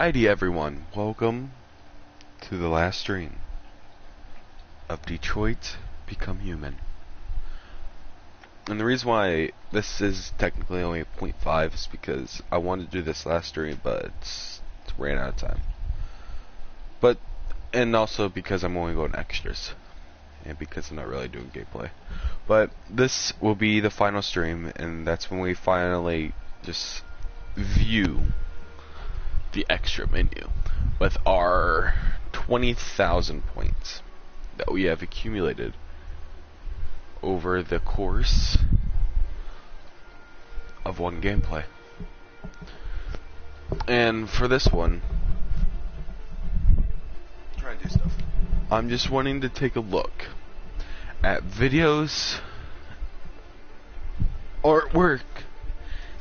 ID everyone, welcome to the last stream of Detroit Become Human. And the reason why this is technically only a 0.5 is because I wanted to do this last stream, but it ran out of time. And also because I'm only going extras, and because I'm not really doing gameplay. But this will be the final stream, and that's when we finally just view the extra menu with our 20,000 points that we have accumulated over the course of one gameplay. And for this one, try to do stuff. I'm just wanting to take a look at videos, artwork,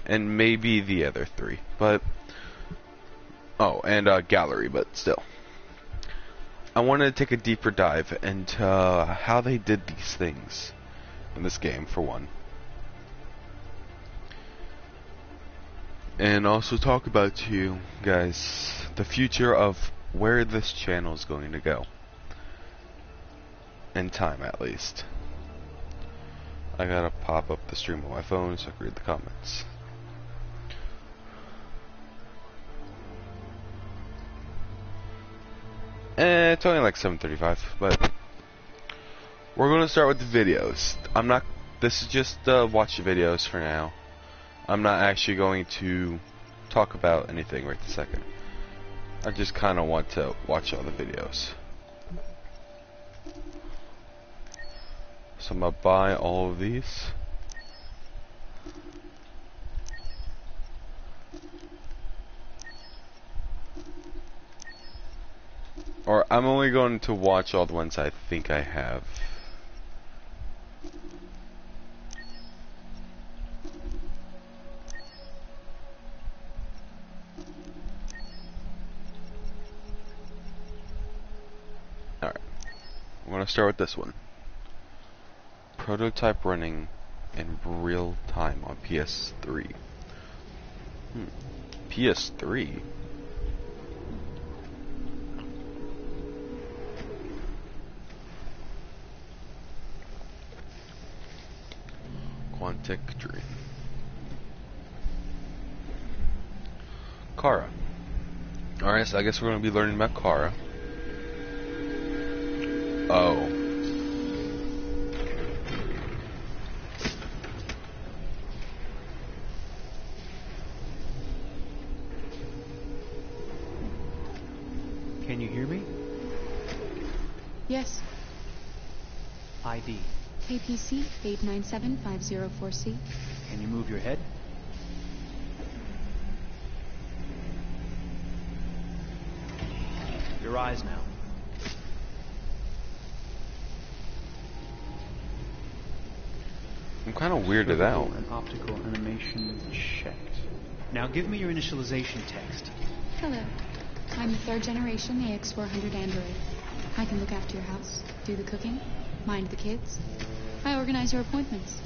and maybe the other three, but and gallery, but still. I wanted to take a deeper dive into how they did these things in this game, for one. And also talk about to you guys the future of where this channel is going to go. In time, at least. I gotta pop up the stream on my phone so I can read the comments. It's only like 7:35, but we're gonna start with the videos. This is just watch the videos for now. I'm not actually going to talk about anything right this second. I just kinda want to watch all the videos. So I'm gonna buy all of these. Or I'm only going to watch all the ones I think I have. Alright. I'm gonna start with this one. Prototype running in real time on PS3. PS3? Quantic Dream. Kara. Alright, so I guess we're going to be learning about Kara. Oh. Can you hear me? Yes. ID. ep6.504C. Can you move your head? Your eyes now. I'm kind of weirded out. An optical animation checked. Now give me your initialization text. Hello. I'm a third generation AX400 android. I can look after your house, do the cooking, mind the kids. I organize your appointments.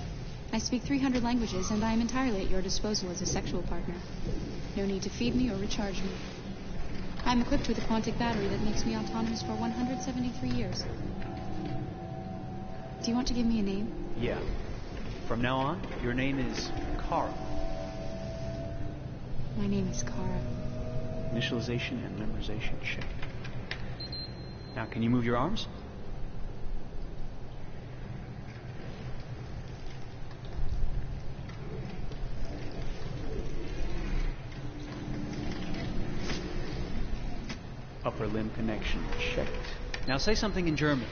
I speak 300 languages, and I am entirely at your disposal as a sexual partner. No need to feed me or recharge me. I'm equipped with a quantic battery that makes me autonomous for 173 years. Do you want to give me a name? Yeah. From now on, your name is Kara. My name is Kara. Initialization and memorization checked. Now, can you move your arms? Upper limb connection checked. Now say something in German.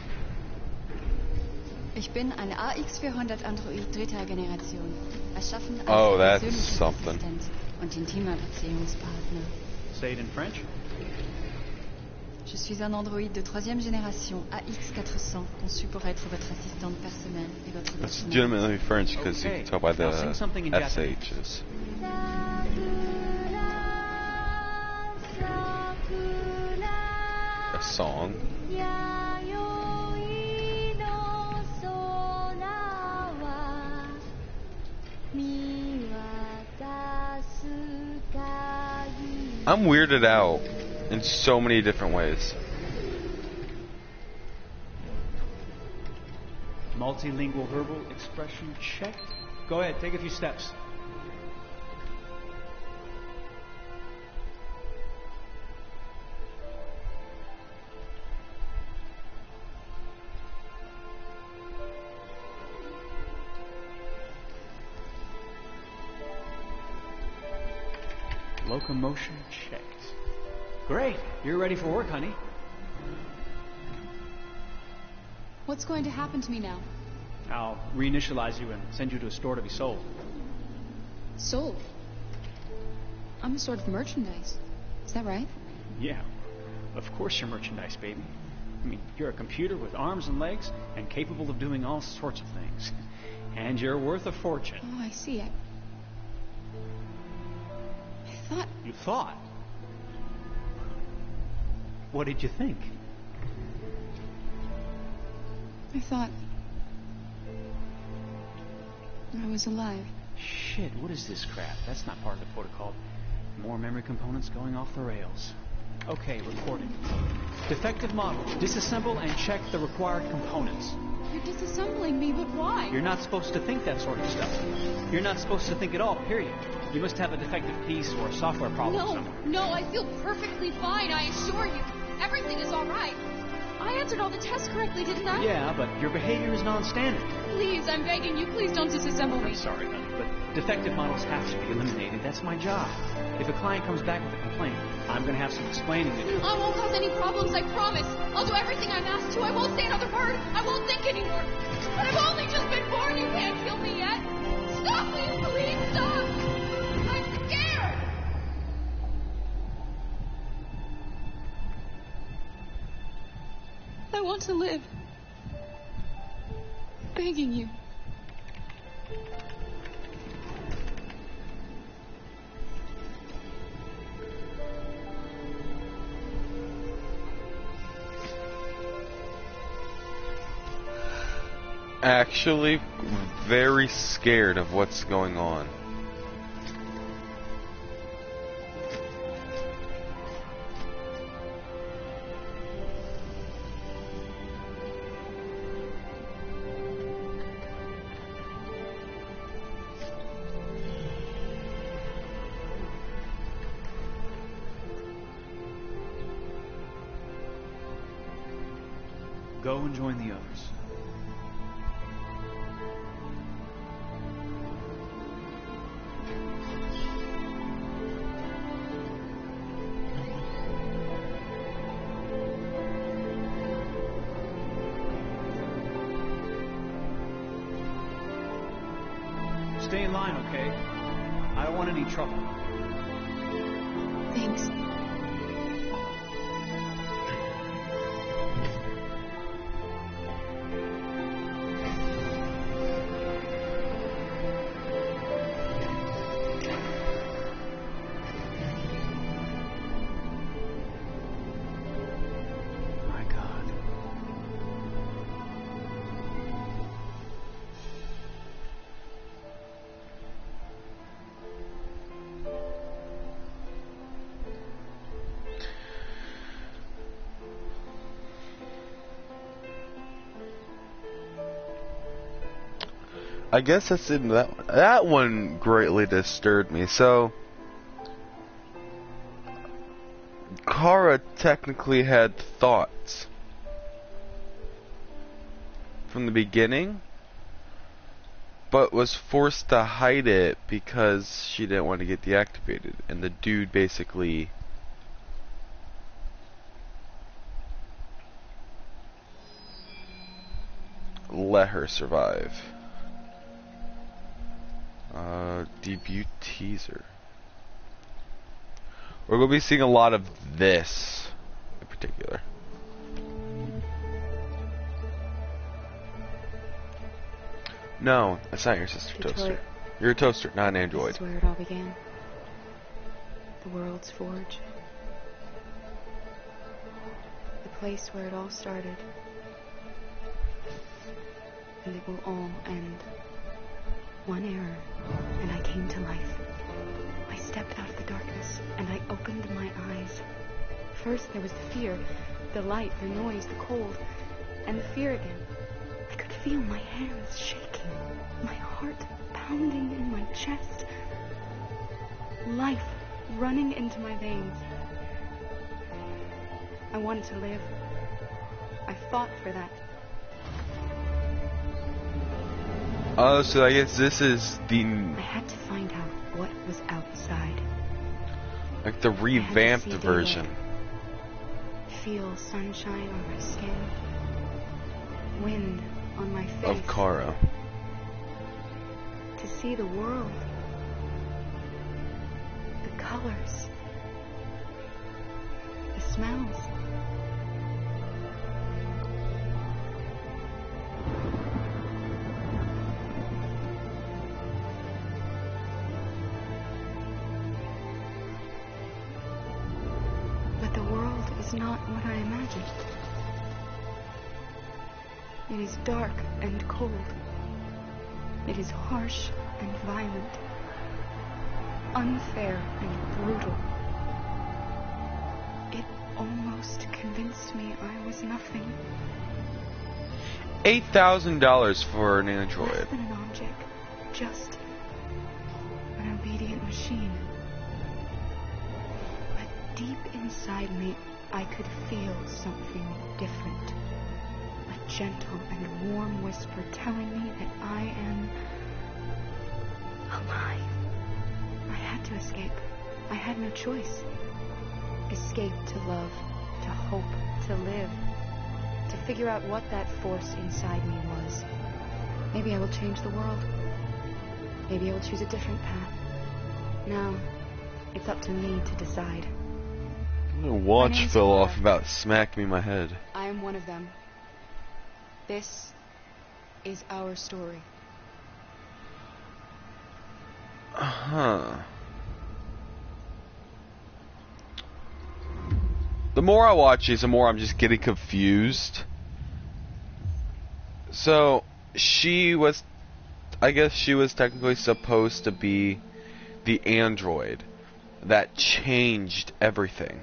Ich bin eine AX400 Android dritter Generation, erschaffen als Oh, that's persönlicher something. Assistent und intimer Beziehungspartner. Say it in French. Je suis un androïde de troisième génération AX400, conçu pour être votre assistante personnelle et votre That's personnel. legitimately French because you Okay. can tell by the Now sing something in Japanese. SHs. A song? I'm weirded out in so many different ways. Multilingual verbal expression checked. Go ahead, take a few steps. Locomotion checked. Great. You're ready for work, honey. What's going to happen to me now? I'll reinitialize you and send you to a store to be sold. Sold? I'm a sort of merchandise. Is that right? Yeah. Of course you're merchandise, baby. I mean, you're a computer with arms and legs and capable of doing all sorts of things. And you're worth a fortune. Oh, I see. I thought... You thought? What did you think? I thought... I was alive. Shit, what is this crap? That's not part of the protocol. More memory components going off the rails. Okay, recording. Defective model. Disassemble and check the required components. You're disassembling me, but why? You're not supposed to think that sort of stuff. You're not supposed to think at all, period. You must have a defective piece or a software problem somewhere. No, I feel perfectly fine, I assure you. Everything is all right. I answered all the tests correctly, didn't I? Yeah, but your behavior is non-standard. Please, I'm begging you, please don't disassemble me. I'm sorry, honey, but defective models have to be eliminated. That's my job. If a client comes back with a complaint, I'm going to have some explaining to do. I won't cause any problems, I promise. I'll do everything I'm asked to. I won't say another word. I won't think anymore. But I've only just been born. You can't kill me yet. Stop, please, stop. I'm scared. I want to live. Begging you. Actually, very scared of what's going on. Go and join the others. Stay in line, okay? I don't want any trouble. Thanks. My God. I guess that's in that one greatly disturbed me. So Kara technically had thoughts from the beginning, but was forced to hide it because she didn't want to get deactivated, and the dude basically let her survive. Debut teaser. We're going to be seeing a lot of this in particular. No, that's not your sister Detroit. Toaster. You're a toaster, not an android. This is where it all began. The world's forge. The place where it all started. And it will all end. One error, and I came to life. My stepped out of the darkness, and I opened my eyes. First there was the fear, the light, the noise, the cold, and the fear again. I could feel my hands shaking, my heart pounding in my chest, life running into my veins. I wanted to live. I fought for that. Oh, so I guess this is the I had to find out what was outside. like the revamped see version. Feel sunshine on my skin, wind on my face. Of Kara. To see the world, the colors, the smells. But the world is not what I imagined. It is dark and cold. It is harsh and violent, unfair and brutal. It almost convinced me I was nothing. $8,000 for an Less android. than an object, just an obedient machine. But deep inside me, I could feel something different. A gentle and warm whisper telling me that I am alive. I had to escape. I had no choice. Escape to love, to hope, to live, to figure out what that force inside me was. Maybe I will change the world. Maybe I will choose a different path. Now, it's up to me to decide. My watch name's fell Kara. off, about smacked me in my head. I am one of them. This is our story. Huh. The more I watch these, the more I'm just getting confused. So, I guess she was technically supposed to be the android that changed everything.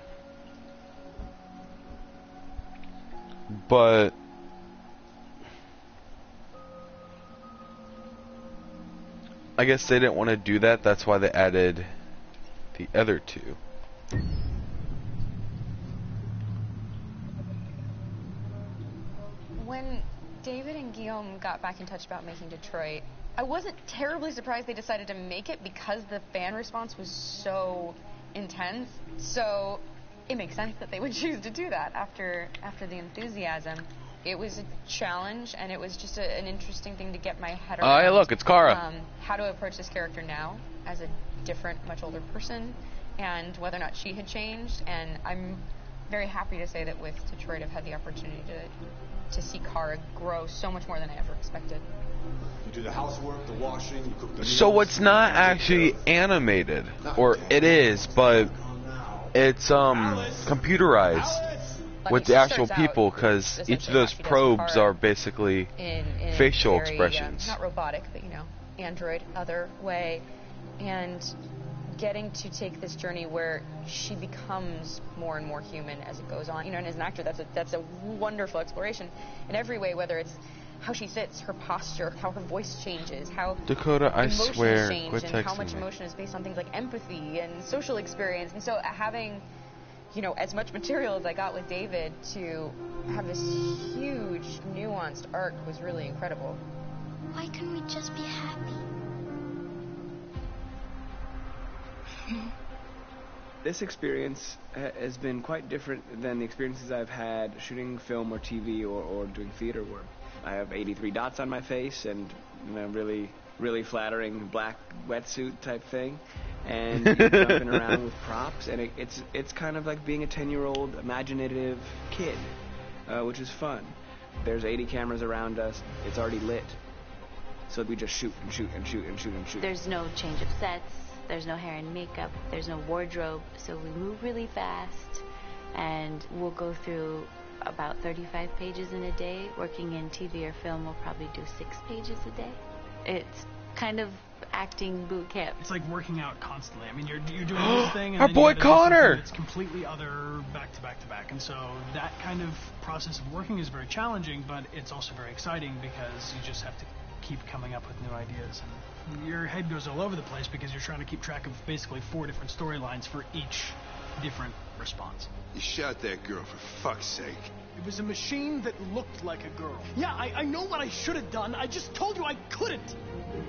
But I guess they didn't want to do that. That's why they added the other two. When David and Guillaume got back in touch about making Detroit, I wasn't terribly surprised they decided to make it because the fan response was so intense. So it makes sense that they would choose to do that after the enthusiasm. It was a challenge, and it was just an interesting thing to get my head around. Hey, look, it's Kara. How to approach this character now as a different, much older person, and whether or not she had changed. And I'm very happy to say that with Detroit, I've had the opportunity to see Kara grow so much more than I ever expected. You do the housework, the washing, you cook the meals. So it's not actually animated, or it is, but it's computerized with the actual people, because each of those probes are basically in facial very, expressions. not robotic, but android, other way, and getting to take this journey where she becomes more and more human as it goes on. And as an actor, that's a wonderful exploration in every way, whether it's how she sits, her posture, how her voice changes, how Dakota, I emotions swear, change, quit and how much texting me. emotion is based on things like empathy and social experience. And so having, as much material as I got with David to have this huge, nuanced arc was really incredible. Why couldn't we just be happy? This experience has been quite different than the experiences I've had shooting film or TV or doing theater work. I have 83 dots on my face and really, really flattering black wetsuit type thing, and you're jumping around with props, and it's kind of like being a 10-year-old imaginative kid, which is fun. There's 80 cameras around us. It's already lit, so we just shoot and shoot and shoot and shoot and shoot. There's no change of sets. There's no hair and makeup. There's no wardrobe. So we move really fast, and we'll go through about 35 pages in a day. Working in TV or film, we'll probably do 6 pages a day. It's kind of acting boot camp. It's like working out constantly. I mean, you're doing this thing, and Our then boy you gotta do something Connor! that's completely other, back to back to back. And so that kind of process of working is very challenging, but it's also very exciting because you just have to keep coming up with new ideas. And your head goes all over the place because you're trying to keep track of basically 4 different storylines for each different response. You shot that girl, for fuck's sake. It was a machine that looked like a girl. Yeah, I know what I should have done. I just told you I couldn't.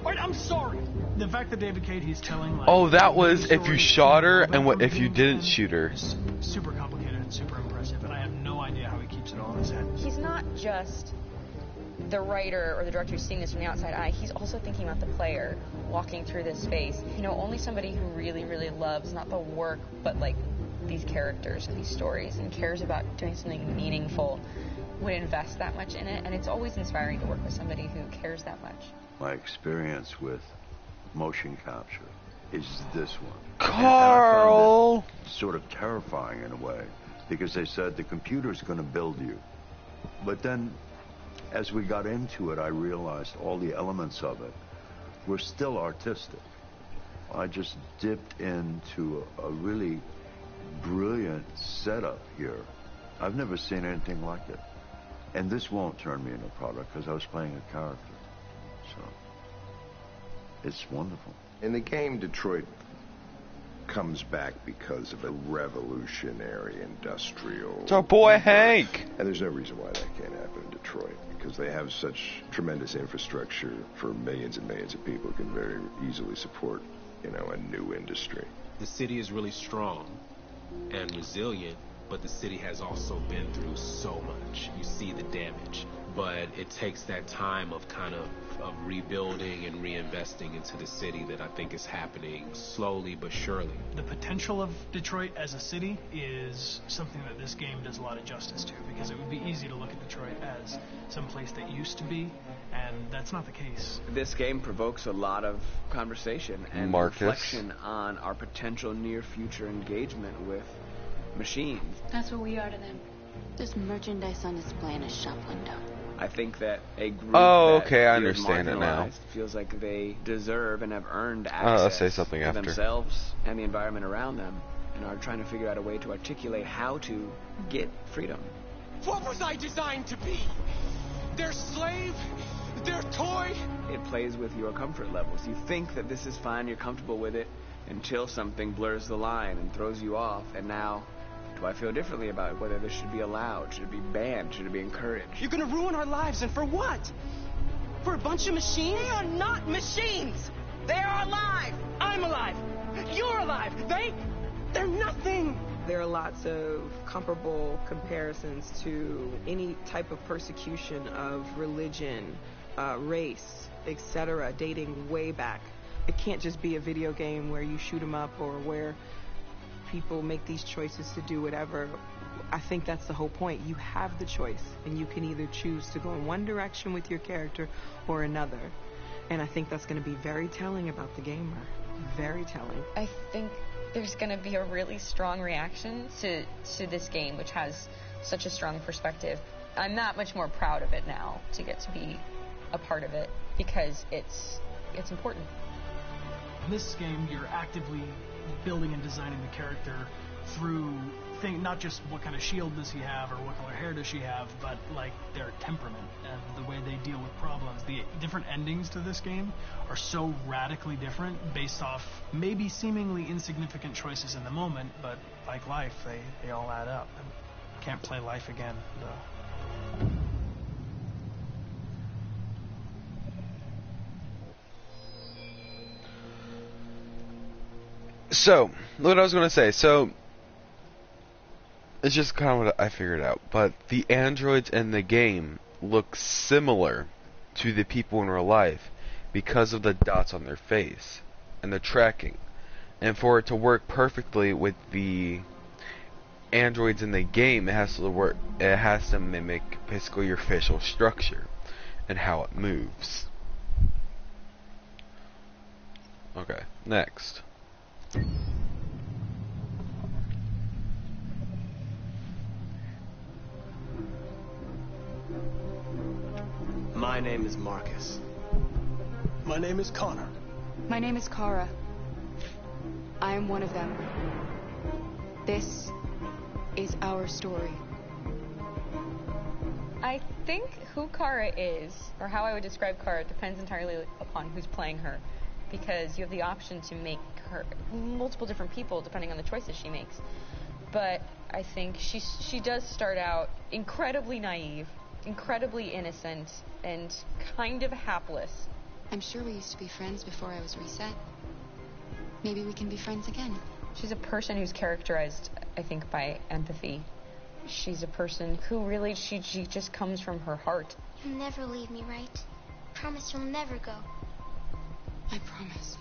All right, I'm sorry. The fact that David Cage, he's telling like... Oh, that was if you shot her and what if you didn't shoot her. It's super complicated and super impressive, and I have no idea how he keeps it all in his head. He's not just the writer or the director who's seeing this from the outside eye. He's also thinking about the player walking through this space. You know, only somebody who really, really loves not the work, but like these characters and these stories and cares about doing something meaningful would invest that much in it. And it's always inspiring to work with somebody who cares that much. My experience with motion capture is this one. Carl! And I found it sort of terrifying in a way, because they said the computer's going to build you. But then, as we got into it, I realized all the elements of it were still artistic. I just dipped into a really brilliant setup here. I've never seen anything like it. And this won't turn me into a product because I was playing a character. So, it's wonderful. In the game, Detroit comes back because of a revolutionary industrial... It's our boy Hank! And there's no reason why that can't happen in Detroit, because they have such tremendous infrastructure for millions and millions of people who can very easily support, you know, a new industry. The city is really strong and resilient, but the city has also been through so much. You see the damage, but it takes that time of kind of rebuilding and reinvesting into the city that I think is happening slowly but surely. The potential of Detroit as a city is something that this game does a lot of justice to, because it would be easy to look at Detroit as some place that used to be, and that's not the case. This game provokes a lot of conversation and reflection on our potential near future engagement with machines. That's what we are to them. There's merchandise on display in a shop window. I think that a group I feels understand it now. marginalized feels like they deserve and have earned Let's access say something to after. themselves and the environment around them, and are trying to figure out a way to articulate how to get freedom. What was I designed to be? Their slave? Their toy? It plays with your comfort levels. You think that this is fine, you're comfortable with it, until something blurs the line and throws you off, and now... do I feel differently about whether this should be allowed? Should it be banned? Should it be encouraged? You're gonna ruin our lives, and for what? For a bunch of machines? They are not machines! They are alive! I'm alive! You're alive! They're nothing! There are lots of comparable comparisons to any type of persecution of religion, race, etc., dating way back. It can't just be a video game where you shoot 'em up or where people make these choices to do whatever. I think that's the whole point. You have the choice, and you can either choose to go in one direction with your character or another. And I think that's going to be very telling about the gamer. Very telling. I think there's going to be a really strong reaction to this game, which has such a strong perspective. I'm that much more proud of it now to get to be a part of it, because it's important. In this game, you're actively building and designing the character through not just what kind of shield does he have or what color hair does she have, but like their temperament and the way they deal with problems. The different endings to this game are so radically different based off maybe seemingly insignificant choices in the moment, but like life, they all add up. And can't play life again, though. So, what I was going to say, so, it's just kind of what I figured out, but the androids in the game look similar to the people in real life because of the dots on their face and the tracking. And for it to work perfectly with the androids in the game, it has to mimic basically your facial structure and how it moves. Okay, next. My name is Marcus. My name is Connor. My name is Kara. I am one of them. This is our story. I think who Kara is, or how I would describe Kara, depends entirely upon who's playing her. Because you have the option to make her multiple different people depending on the choices she makes. But I think she does start out incredibly naive, incredibly innocent, and kind of hapless. I'm sure we used to be friends before I was reset. Maybe we can be friends again. She's a person who's characterized, I think, by empathy. She's a person who really, she just comes from her heart. You'll never leave me, right? Promise you'll never go. I promise.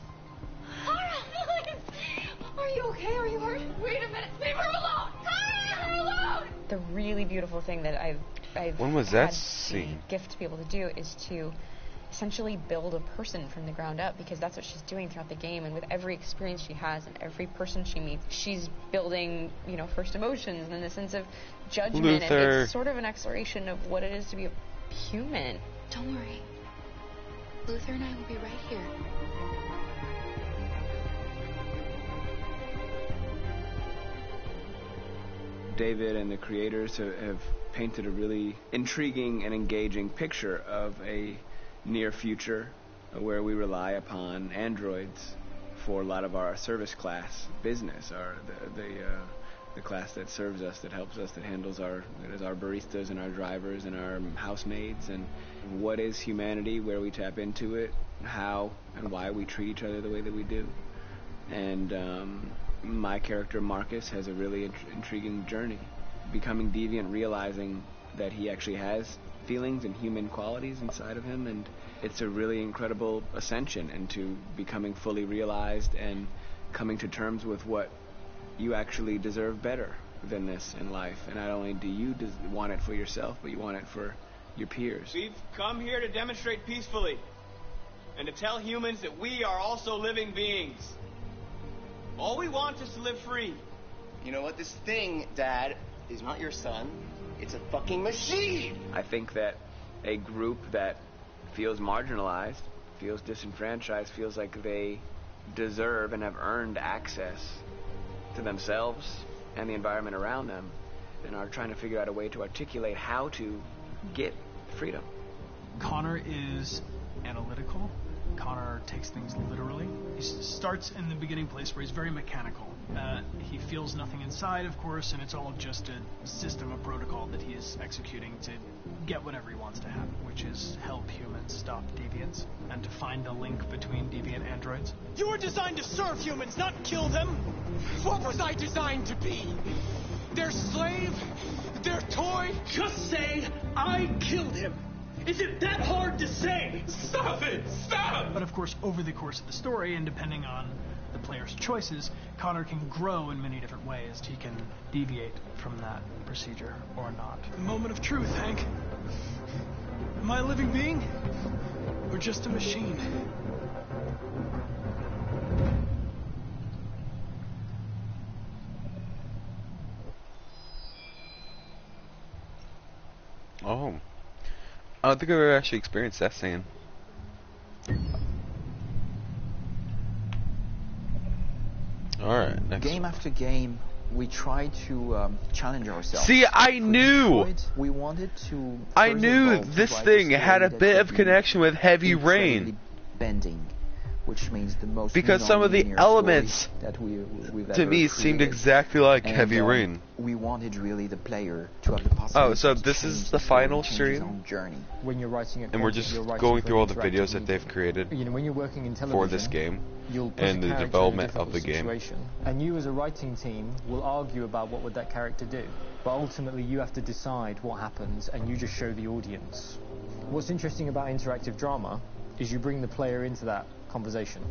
Kara, please! Are you okay? Are you hurt? Wait a minute. Leave her alone! Kara, leave her alone! The really beautiful thing that I've When was had that scene? the gift to be able to do is to essentially build a person from the ground up, because that's what she's doing throughout the game. And with every experience she has and every person she meets, she's building, first emotions and then a sense of judgment. Luther. And it's sort of an exploration of what it is to be a human. Don't worry. Luther and I will be right here. David and the creators have painted a really intriguing and engaging picture of a near future where we rely upon androids for a lot of our service class business, the class that serves us, that helps us, that handles our baristas and our drivers and our housemaids. And what is humanity, where we tap into it, how and why we treat each other the way that we do. And my character Marcus has a really intriguing journey, becoming deviant, realizing that he actually has feelings and human qualities inside of him, and it's a really incredible ascension into becoming fully realized and coming to terms with what you actually deserve better than this in life. And not only do you want it for yourself, but you want it for your peers. We've come here to demonstrate peacefully and to tell humans that we are also living beings. All we want is to live free. You know what? This thing, Dad, is not your son. It's a fucking machine! I think that a group that feels marginalized, feels disenfranchised, feels like they deserve and have earned access to themselves and the environment around them, and are trying to figure out a way to articulate how to get freedom. Connor is analytical. Connor takes things literally. He starts in the beginning place where he's very mechanical. He feels nothing inside, of course, and it's all just a system, a protocol that he is executing to get whatever he wants to happen, which is help humans stop deviants and to find the link between deviant androids. You were designed to serve humans, not kill them! What was I designed to be? Their slave? Their toy? Just say, I killed him! Is it that hard to say? Stop it! Stop! But of course, over the course of the story, and depending on the player's choices, Connor can grow in many different ways. He can deviate from that procedure or not. Moment of truth, Hank. Am I a living being? Or just a machine? Oh. I don't think I've ever actually experienced that scene. Alright, next. Game after game, we try to challenge ourselves. See, I knew! We wanted to... I knew this thing had a bit of connection with Heavy Rain. Bending, which means the most... Because some of the elements that we've to me seemed exactly like Heavy Rain. We wanted really the player to have the possibility. Oh, so this is the final stream? Journey. When you're writing a and we're just going through all the videos that they've created when you're working in television, for this game you'll put and the development of the game. And you as a writing team will argue about what would that character do. But ultimately you have to decide what happens and you just show the audience. What's interesting about interactive drama is you bring the player into that conversation,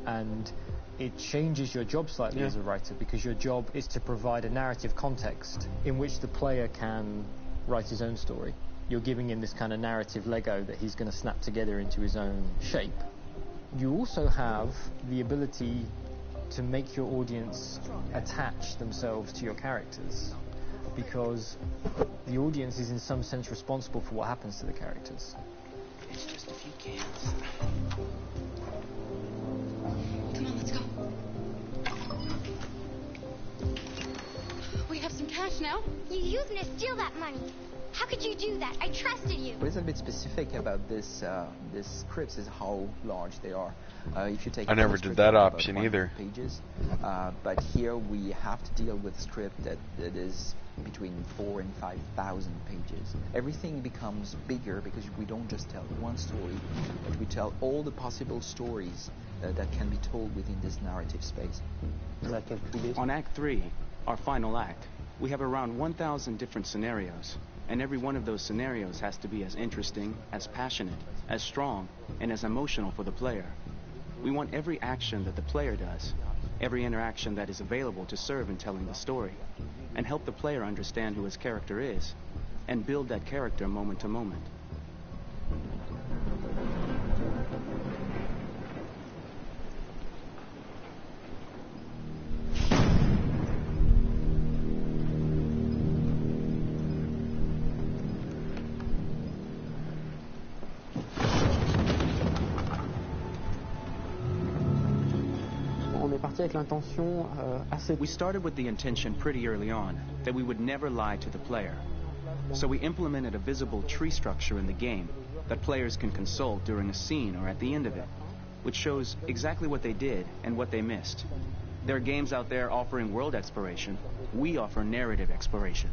and it changes your job slightly as a writer, because your job is to provide a narrative context in which the player can write his own story. You're giving him this kind of narrative Lego that he's going to snap together into his own shape. You also have the ability to make your audience attach themselves to your characters, because the audience is in some sense responsible for what happens to the characters. It's just a few cans. know? You used me to steal that money. How could you do that? I trusted you. What is a bit specific about this scripts is how large they are. If you take I never did that option either. Pages, but here we have to deal with a script that is between 4,000 and 5,000 pages. Everything becomes bigger because we don't just tell one story, but we tell all the possible stories that can be told within this narrative space. On Act 3, our final act, we have around 1,000 different scenarios, and every one of those scenarios has to be as interesting, as passionate, as strong, and as emotional for the player. We want every action that the player does, every interaction that is available to serve in telling the story, and help the player understand who his character is, and build that character moment to moment. We started with the intention pretty early on that we would never lie to the player. So we implemented a visible tree structure in the game that players can consult during a scene or at the end of it, which shows exactly what they did and what they missed. There are games out there offering world exploration. We offer narrative exploration.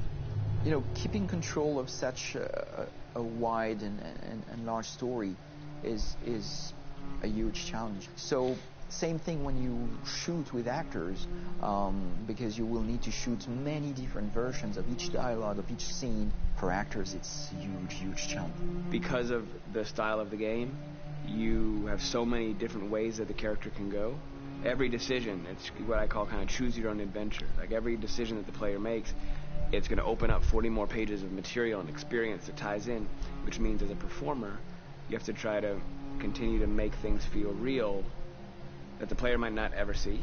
You know, keeping control of such a wide and large story is a huge challenge. So same thing when you shoot with actors, because you will need to shoot many different versions of each dialogue, of each scene. For actors, it's a huge challenge. Because of the style of the game, you have so many different ways that the character can go. Every decision, it's what I call kind of choose your own adventure. Like every decision that the player makes, it's going to open up 40 more pages of material and experience that ties in, which means as a performer, you have to try to continue to make things feel real that the player might not ever see,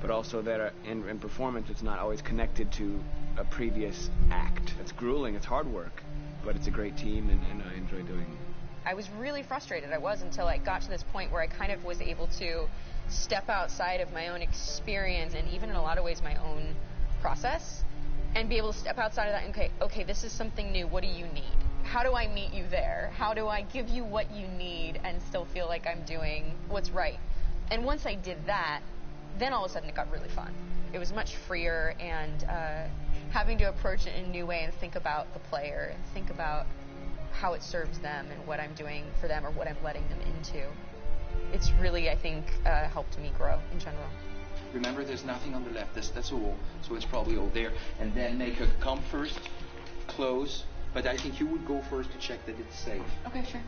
but also that in performance it's not always connected to a previous act. It's grueling, it's hard work, but it's a great team and I enjoy doing it. I was really frustrated. I was until I got to this point where I kind of was able to step outside of my own experience and even in a lot of ways my own process and be able to step outside of that and okay, this is something new. What do you need? How do I meet you there? How do I give you what you need and still feel like I'm doing what's right? And once I did that, then all of a sudden it got really fun. It was much freer and having to approach it in a new way and think about the player and think about how it serves them and what I'm doing for them or what I'm letting them into. It's really, I think, helped me grow in general. Remember, there's nothing on the left. That's all. So it's probably all there. And then make her come first, close. But I think you would go first to check that it's safe. Okay, sure.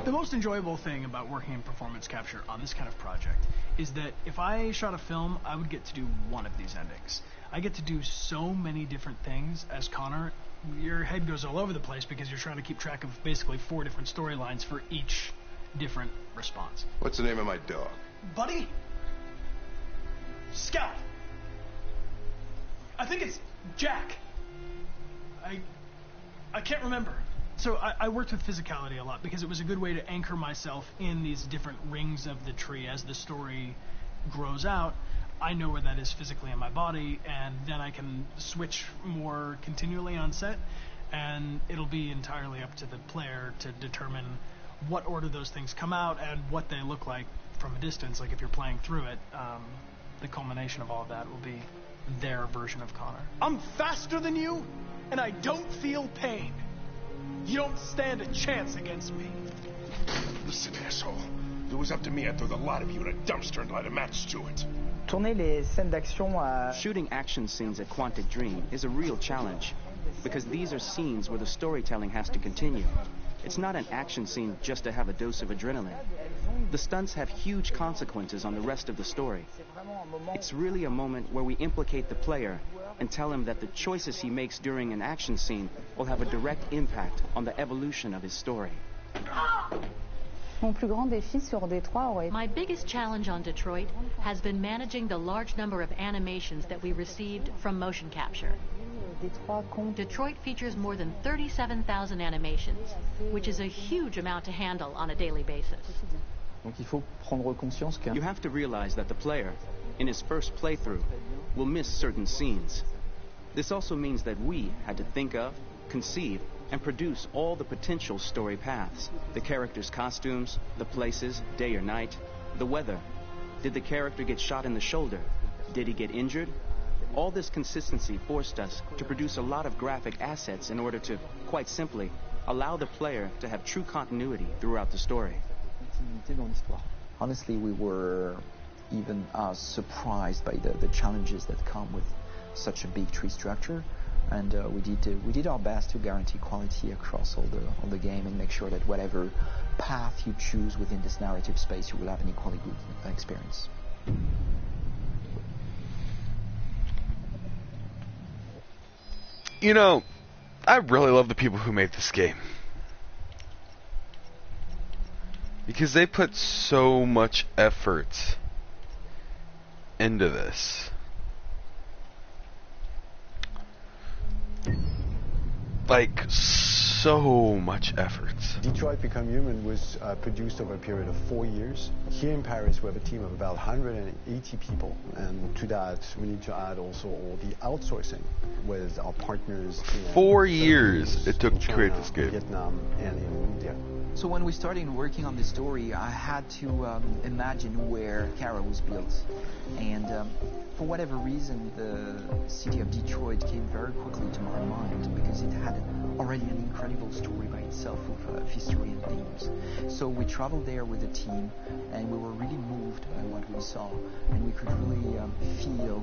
The most enjoyable thing about working in performance capture on this kind of project is that if I shot a film, I would get to do one of these endings. I get to do so many different things as Connor. Your head goes all over the place because you're trying to keep track of basically 4 different storylines for each different response. What's the name of my dog? Buddy? Scout. I think it's Jack. I can't remember. So I worked with physicality a lot because it was a good way to anchor myself in these different rings of the tree as the story grows out. I know where that is physically in my body, and then I can switch more continually on set, and it'll be entirely up to the player to determine what order those things come out and what they look like from a distance. Like if you're playing through it, the culmination of all of that will be their version of Connor. I'm faster than you, and I don't feel pain. You don't stand a chance against me. Listen, asshole. If it was up to me, I'd throw the lot of you in a dumpster and light a match to it. Shooting action scenes at Quantic Dream is a real challenge because these are scenes where the storytelling has to continue. It's not an action scene just to have a dose of adrenaline. The stunts have huge consequences on the rest of the story. It's really a moment where we implicate the player and tell him that the choices he makes during an action scene will have a direct impact on the evolution of his story. My biggest challenge on Detroit has been managing the large number of animations that we received from motion capture. Detroit features more than 37,000 animations, which is a huge amount to handle on a daily basis. Donc il faut prendre conscience que you have to realize that the player, in his first playthrough, will miss certain scenes. This also means that we had to think of, conceive, and produce all the potential story paths. The characters' costumes, the places, day or night, the weather. Did the character get shot in the shoulder? Did he get injured? All this consistency forced us to produce a lot of graphic assets in order to, quite simply, allow the player to have true continuity throughout the story. Honestly, we were even surprised by the challenges that come with such a big tree structure, and we did our best to guarantee quality across all the game and make sure that whatever path you choose within this narrative space, you will have an equally good experience. You know, I really love the people who made this game. Because they put so much effort into this. Like, so much effort. Detroit Become Human was produced over a period of 4 years. Here in Paris, we have a team of about 180 people. And to that, we need to add also all the outsourcing with our partners. 4 years it took to create this game. Vietnam, and in India. So when we started working on this story, I had to imagine where Kara was built. And for whatever reason, the city of Detroit came very quickly to my mind because it had already an incredible story by itself of history and themes. So we traveled there with the team, and we were really moved by what we saw. And we could really feel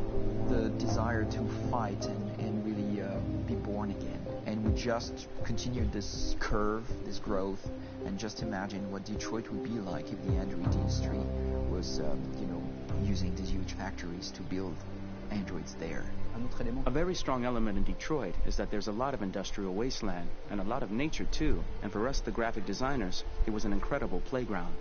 the desire to fight and really be born again. And we just continued this curve, this growth, and just imagine what Detroit would be like if the android industry was, using these huge factories to build androids there. A very strong element in Detroit is that there's a lot of industrial wasteland and a lot of nature too. And for us, the graphic designers, it was an incredible playground.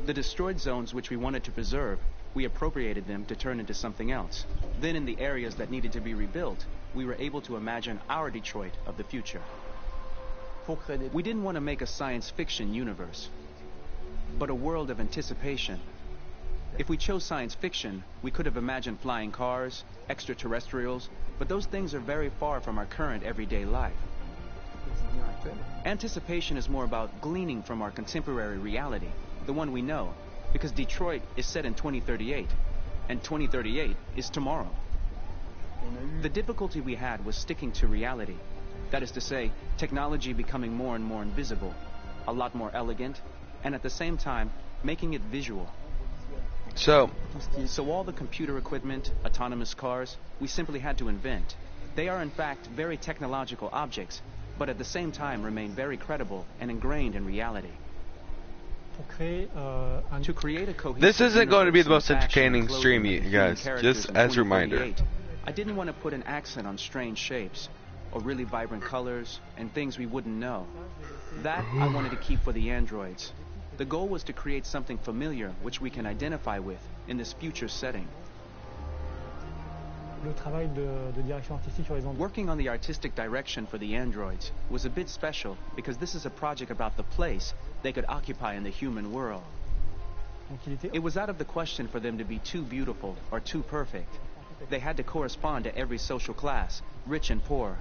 The destroyed zones which we wanted to preserve, we appropriated them to turn into something else. Then in the areas that needed to be rebuilt, we were able to imagine our Detroit of the future. We didn't want to make a science fiction universe, but a world of anticipation. If we chose science fiction, we could have imagined flying cars, extraterrestrials, but those things are very far from our current everyday life. Anticipation is more about gleaning from our contemporary reality, the one we know, because Detroit is set in 2038, and 2038 is tomorrow. The difficulty we had was sticking to reality. That is to say, technology becoming more and more invisible, a lot more elegant, and at the same time, making it visual. So all the computer equipment, autonomous cars, we simply had to invent. They are in fact very technological objects, but at the same time remain very credible and ingrained in reality. To create a cohesive This isn't going to be the most universe of entertaining action, stream, clothing, you and guys. human Just characters as a in reminder. 2038, I didn't want to put an accent on strange shapes, or really vibrant colors, and things we wouldn't know. That I wanted to keep for the androids. The goal was to create something familiar which we can identify with in this future setting. Working on the artistic direction for the androids was a bit special because this is a project about the place they could occupy in the human world. It was out of the question for them to be too beautiful or too perfect. They had to correspond to every social class, rich and poor.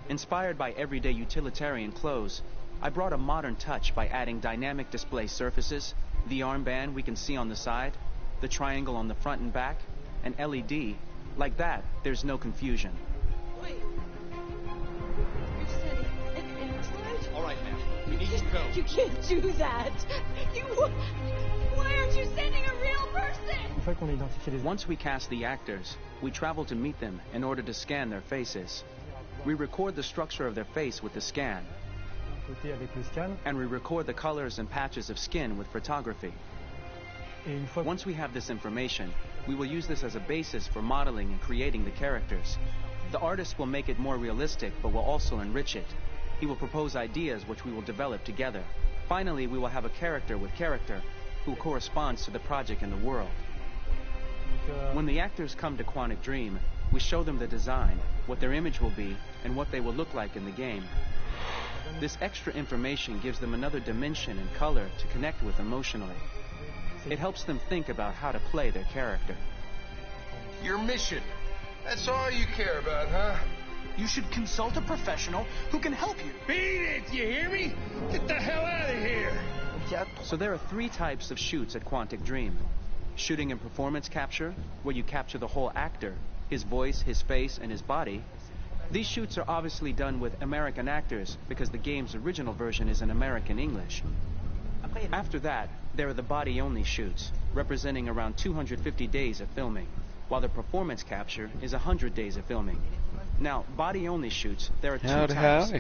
Inspired by everyday utilitarian clothes, I brought a modern touch by adding dynamic display surfaces, the armband we can see on the side, the triangle on the front and back, an LED. Like that, there's no confusion. Wait. You're sending an android? All right, ma'am. We need to go. You can't do that. Why aren't you sending a real person? Once we cast the actors, we travel to meet them in order to scan their faces. We record the structure of their face with the scan. And we record the colors and patches of skin with photography. Once we have this information, we will use this as a basis for modeling and creating the characters. The artist will make it more realistic, but will also enrich it. He will propose ideas which we will develop together. Finally, we will have a character with character who corresponds to the project and the world. When the actors come to Quantic Dream, we show them the design, what their image will be, and what they will look like in the game. This extra information gives them another dimension and color to connect with emotionally. It helps them think about how to play their character. Your mission. That's all you care about, huh? You should consult a professional who can help you. Beat it, you hear me? Get the hell out of here! So there are 3 types of shoots at Quantic Dream. Shooting and performance capture, where you capture the whole actor, his voice, his face, and his body. These shoots are obviously done with American actors because the game's original version is in American English. After that, there are the body-only shoots, representing around 250 days of filming, while the performance capture is 100 days of filming. Now, body-only shoots, there are 2 types.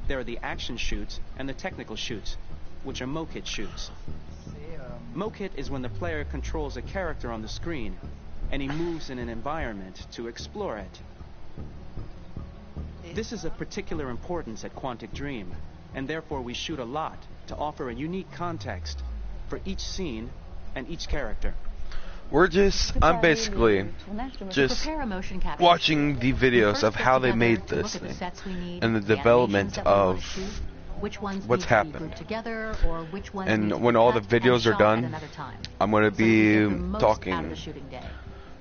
There are the action shoots and the technical shoots, which are mo-kit shoots. Mo-kit is when the player controls a character on the screen, and he moves in an environment to explore it. This is of particular importance at Quantic Dream, and therefore we shoot a lot to offer a unique context for each scene and each character. I'm basically just watching the videos of how they made this thing and the development of what's happened. And when all the videos are done, I'm going to be talking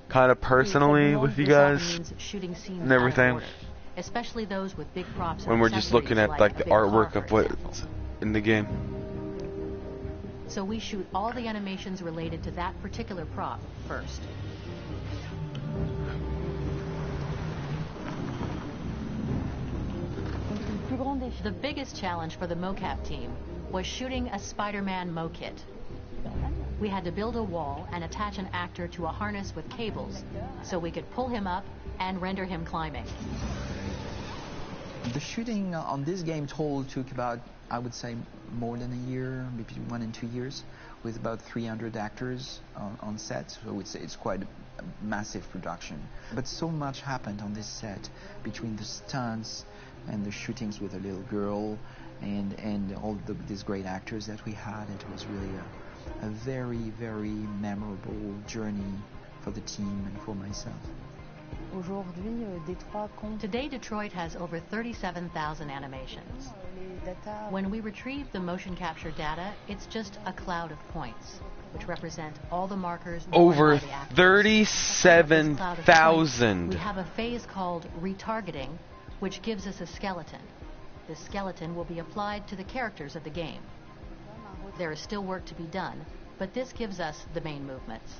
kind of personally with you guys and everything. Especially those with big props. When we're just looking at like the artwork of what's in the game. So we shoot all the animations related to that particular prop first. The biggest challenge for the mocap team was shooting a Spider-Man mo-kit. We had to build a wall and attach an actor to a harness with cables so we could pull him up and render him climbing. The shooting on this game took about, I would say, more than a year, maybe 1 and 2 years, with about 300 actors on set. So it's quite a massive production. But so much happened on this set between the stunts and the shootings with a little girl and all these great actors that we had. It was really a very, very memorable journey for the team and for myself. Today, Detroit has over 37,000 animations. When we retrieve the motion capture data, it's just a cloud of points, which represent all the markers. Over 37,000. We have a phase called retargeting, which gives us a skeleton. This skeleton will be applied to the characters of the game. There is still work to be done, but this gives us the main movements.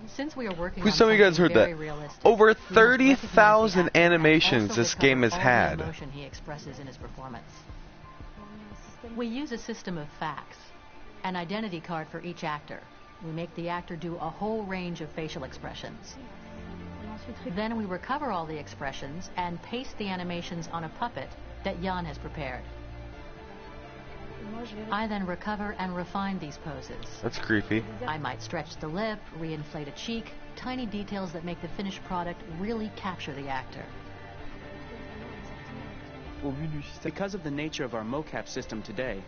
Since we are working on some of you guys heard that? realistic, Over 30,000 animations this game has had. The emotion he expresses in his performance. We use a system of facts, an identity card for each actor. We make the actor do a whole range of facial expressions. Then we recover all the expressions and paste the animations on a puppet that Jan has prepared. I then recover and refine these poses. That's creepy. I might stretch the lip, reinflate a cheek, tiny details that make the finished product really capture the actor. Because of the nature of our mocap system today,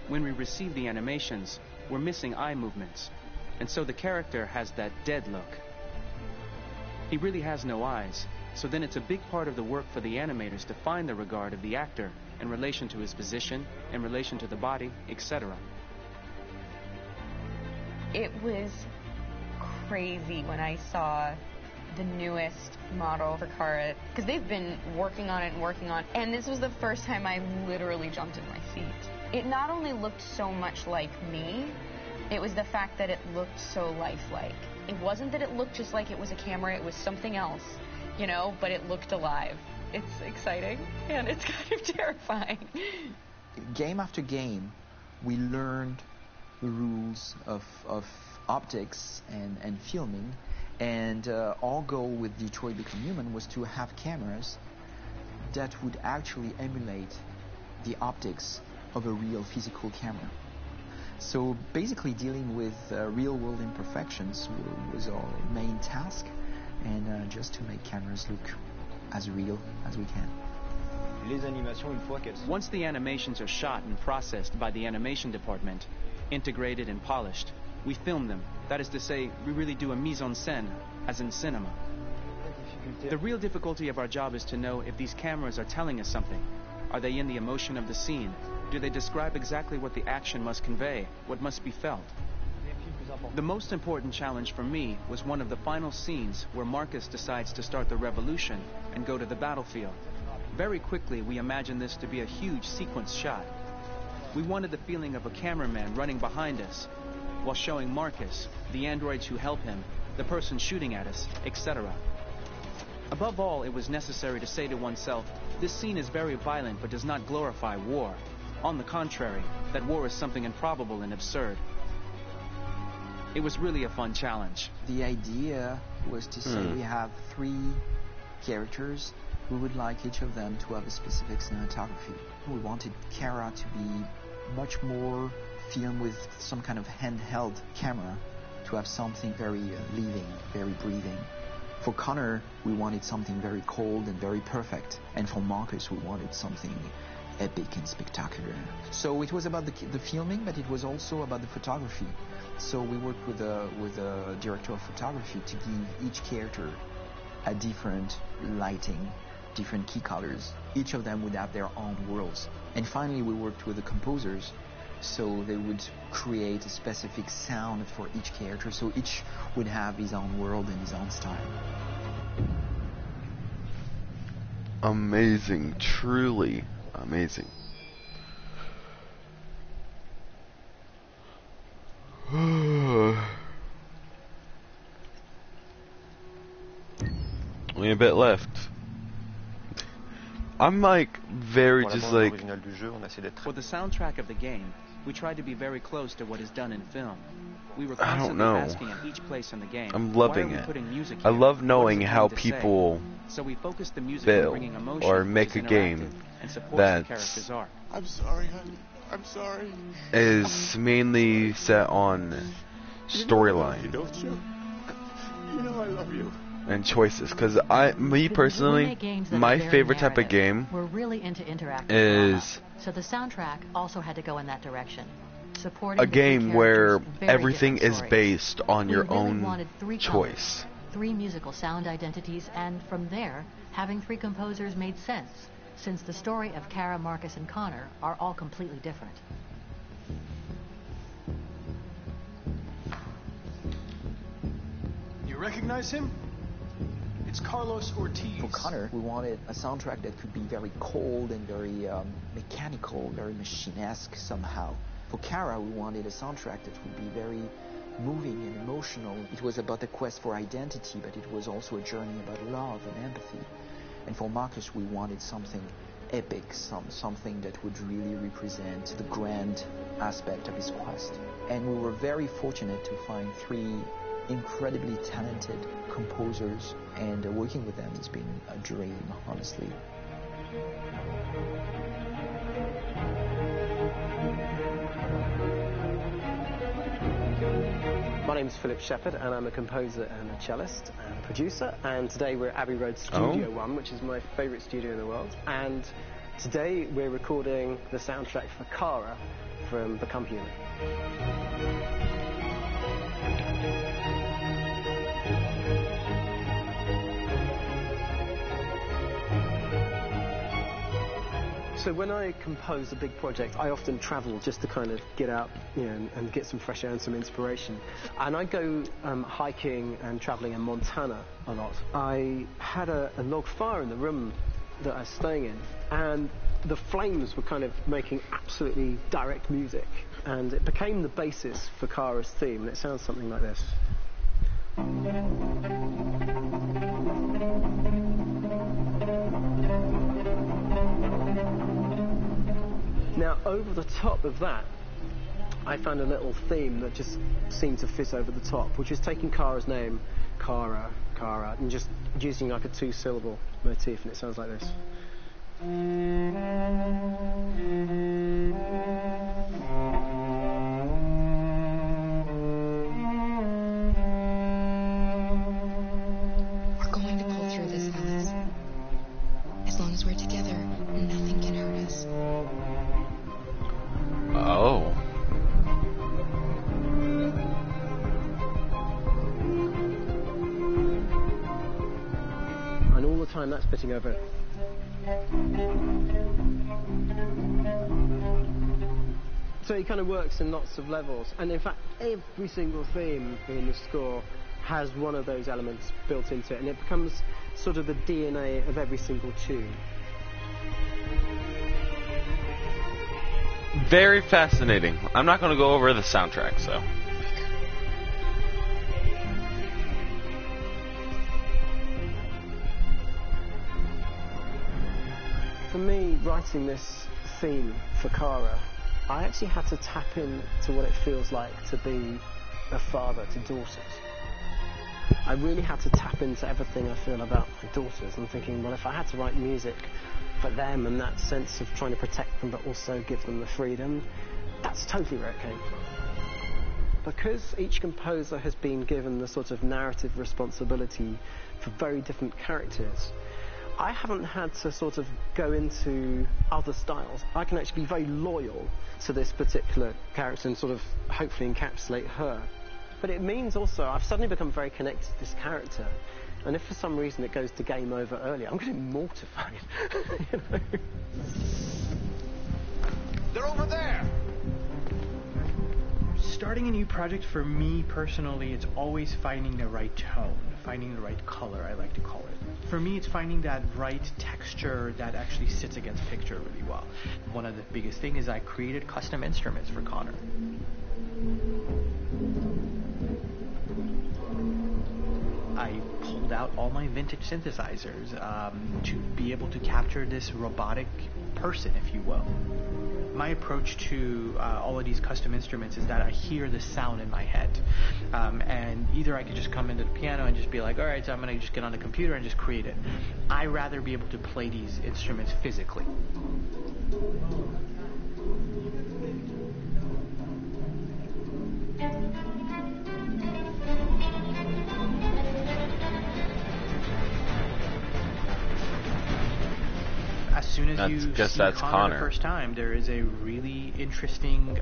when we receive the animations, we're missing eye movements, and so the character has that dead look. He really has no eyes, so then it's a big part of the work for the animators to find the regard of the actor in relation to his position, in relation to the body, etc. It was crazy when I saw the newest model for Kara, because they've been working on it, and this was the first time I literally jumped in my seat. It not only looked so much like me, it was the fact that it looked so lifelike. It wasn't that it looked just like it was a camera, it was something else, you know, but it looked alive. It's exciting, and it's kind of terrifying. Game after game, we learned the rules of optics and filming, and our goal with Detroit Become Human was to have cameras that would actually emulate the optics of a real physical camera. So basically dealing with real-world imperfections was our main task, and just to make cameras look as real as we can. Once the animations are shot and processed by the animation department, integrated and polished, we film them. That is to say, we really do a mise en scène, as in cinema. The real difficulty of our job is to know if these cameras are telling us something, Are they in the emotion of the scene? Do they describe exactly what the action must convey, what must be felt? The most important challenge for me was one of the final scenes where Marcus decides to start the revolution and go to the battlefield. Very quickly, we imagined this to be a huge sequence shot. We wanted the feeling of a cameraman running behind us while showing Marcus, the androids who help him, the person shooting at us, etc. Above all, it was necessary to say to oneself, this scene is very violent but does not glorify war. On the contrary, that war is something improbable and absurd. It was really a fun challenge. The idea was to say we have 3 characters. We would like each of them to have a specific cinematography. We wanted Kara to be much more filmed with some kind of handheld camera, to have something very living, very breathing. For Connor, we wanted something very cold and very perfect. And for Marcus, we wanted something epic and spectacular. So it was about the filming, but it was also about the photography. So we worked with a director of photography to give each character a different lighting, different key colors. Each of them would have their own worlds. And finally, we worked with the composers, so they would create a specific sound for each character, so each would have his own world and his own style. Amazing, truly amazing. Only a bit left. I'm like very just like. For the soundtrack of the game, we tried to be very close to what is done in film. We were I don't constantly know. asking at each place in the game, I'm loving why are we it. putting music I here? love What knowing is it how trying to say? people So we focused the music on build bringing emotion, or which make is a game interactive and supports the that character's art. I'm sorry, honey. I'm sorry. is mainly set on storyline You don't you? You know I love you. and choices. Because me We personally, make games that are my very favorite type of narrative. game We're really into interactive is drama. So the soundtrack also had to go in that direction. Supporting a the three game where characters' very everything different is stories. based on We your really own wanted 3 choice. colors, 3 musical sound identities, and from there, having 3 composers made sense, since the story of Kara, Marcus, and Connor are all completely different. You recognize him? It's Carlos Ortiz. For Connor, we wanted a soundtrack that could be very cold and very mechanical, very machine-esque somehow. For Kara, we wanted a soundtrack that would be very moving and emotional. It was about the quest for identity, but it was also a journey about love and empathy. And for Marcus, we wanted something epic, something that would really represent the grand aspect of his quest. And we were very fortunate to find 3 incredibly talented composers, and working with them has been a dream, honestly. My name is Philip Shepherd, and I'm a composer and a cellist and producer. And today we're at Abbey Road Studio 1, which is my favourite studio in the world. And today we're recording the soundtrack for Kara from Become Human. So when I compose a big project, I often travel just to kind of get out, and get some fresh air and some inspiration. And I go hiking and traveling in Montana a lot. I had a log fire in the room that I was staying in, and the flames were kind of making absolutely direct music. And it became the basis for Kara's theme, and it sounds something like this. Now, over the top of that, I found a little theme that just seemed to fit over the top, which is taking Kara's name, Kara, and just using like a 2-syllable motif, and it sounds like this. We're going to pull through this, Alice. As long as we're together, nothing can hurt us. Oh. And all the time that's fitting over it. So it kind of works in lots of levels. And in fact, every single theme in the score has one of those elements built into it. And it becomes sort of the DNA of every single tune. Very fascinating. I'm not going to go over the soundtrack, so. For me, writing this theme for Kara, I actually had to tap into what it feels like to be a father to daughters. I really had to tap into everything I feel about my daughters. I'm thinking, well, if I had to write music for them and that sense of trying to protect them but also give them the freedom, that's totally where it came from. Because each composer has been given the sort of narrative responsibility for very different characters, I haven't had to sort of go into other styles. I can actually be very loyal to this particular character and sort of hopefully encapsulate her. But it means also I've suddenly become very connected to this character. And if for some reason it goes to game over early, I'm going to be mortified. You know? They're over there! Starting a new project for me personally, it's always finding the right tone, finding the right color, I like to call it. For me, it's finding that right texture that actually sits against picture really well. One of the biggest things is I created custom instruments for Connor. I pulled out all my vintage synthesizers to be able to capture this robotic person, if you will. My approach to all of these custom instruments is that I hear the sound in my head. And either I could just come into the piano and just be like, all right, so I'm going to just get on the computer and just create it. I rather be able to play these instruments physically. As soon as you see Connor the first time, there is a really interesting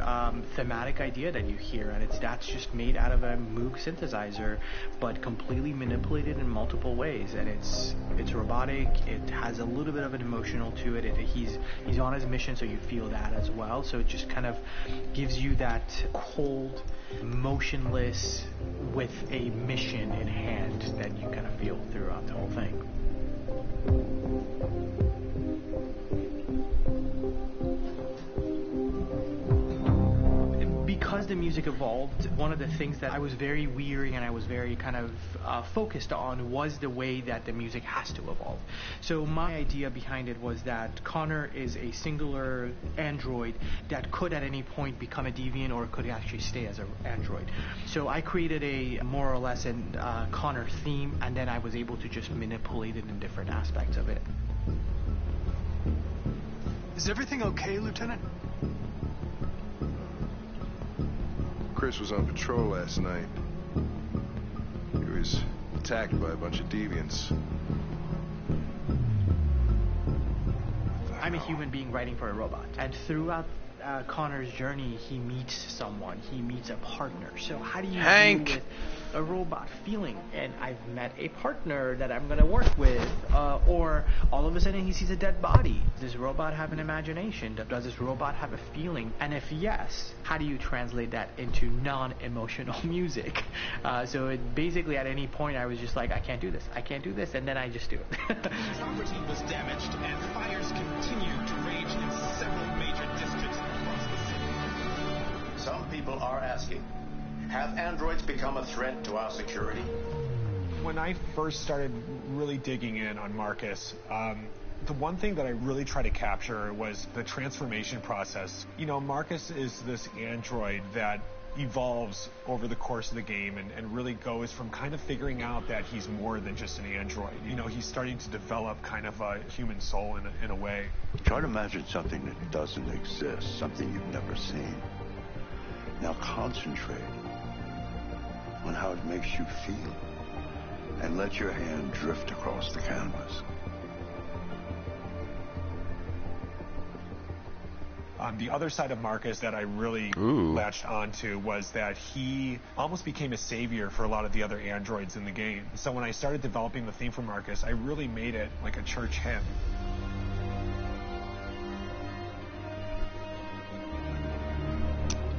thematic idea that you hear, and that's just made out of a Moog synthesizer, but completely manipulated in multiple ways. And it's robotic. It has a little bit of an emotional to it. He's on his mission, so you feel that as well. So it just kind of gives you that cold, motionless, with a mission in hand that you kind of feel throughout the whole thing. Because the music evolved, one of the things that I was very weary and I was very kind of focused on was the way that the music has to evolve. So my idea behind it was that Connor is a singular android that could at any point become a deviant or could actually stay as an android. So I created a more or less an Connor theme, and then I was able to just manipulate it in different aspects of it. Is everything okay, Lieutenant? Chris was on patrol last night. He was attacked by a bunch of deviants. I'm a human being writing for a robot, and throughout Connor's journey, he meets someone, he meets a partner. So how do you deal with a robot feeling? And I've met a partner that I'm going to work with, or all of a sudden he sees a dead body. Does this robot have an imagination? Does this robot have a feeling? And if yes, how do you translate that into non-emotional music? So it basically at any point I was just like, I can't do this, and then I just do it. Property was damaged and fires continue to rage in several major districts across the city. Some people are asking, have androids become a threat to our security? When I first started really digging in on Marcus, the one thing that I really tried to capture was the transformation process. You know, Marcus is this android that evolves over the course of the game and really goes from kind of figuring out that he's more than just an android. You know, he's starting to develop kind of a human soul in a way. Try to imagine something that doesn't exist, something you've never seen. Now concentrate on how it makes you feel and let your hand drift across the canvas. The other side of Marcus that I really latched onto was that he almost became a savior for a lot of the other androids in the game. So when I started developing the theme for Marcus, I really made it like a church hymn.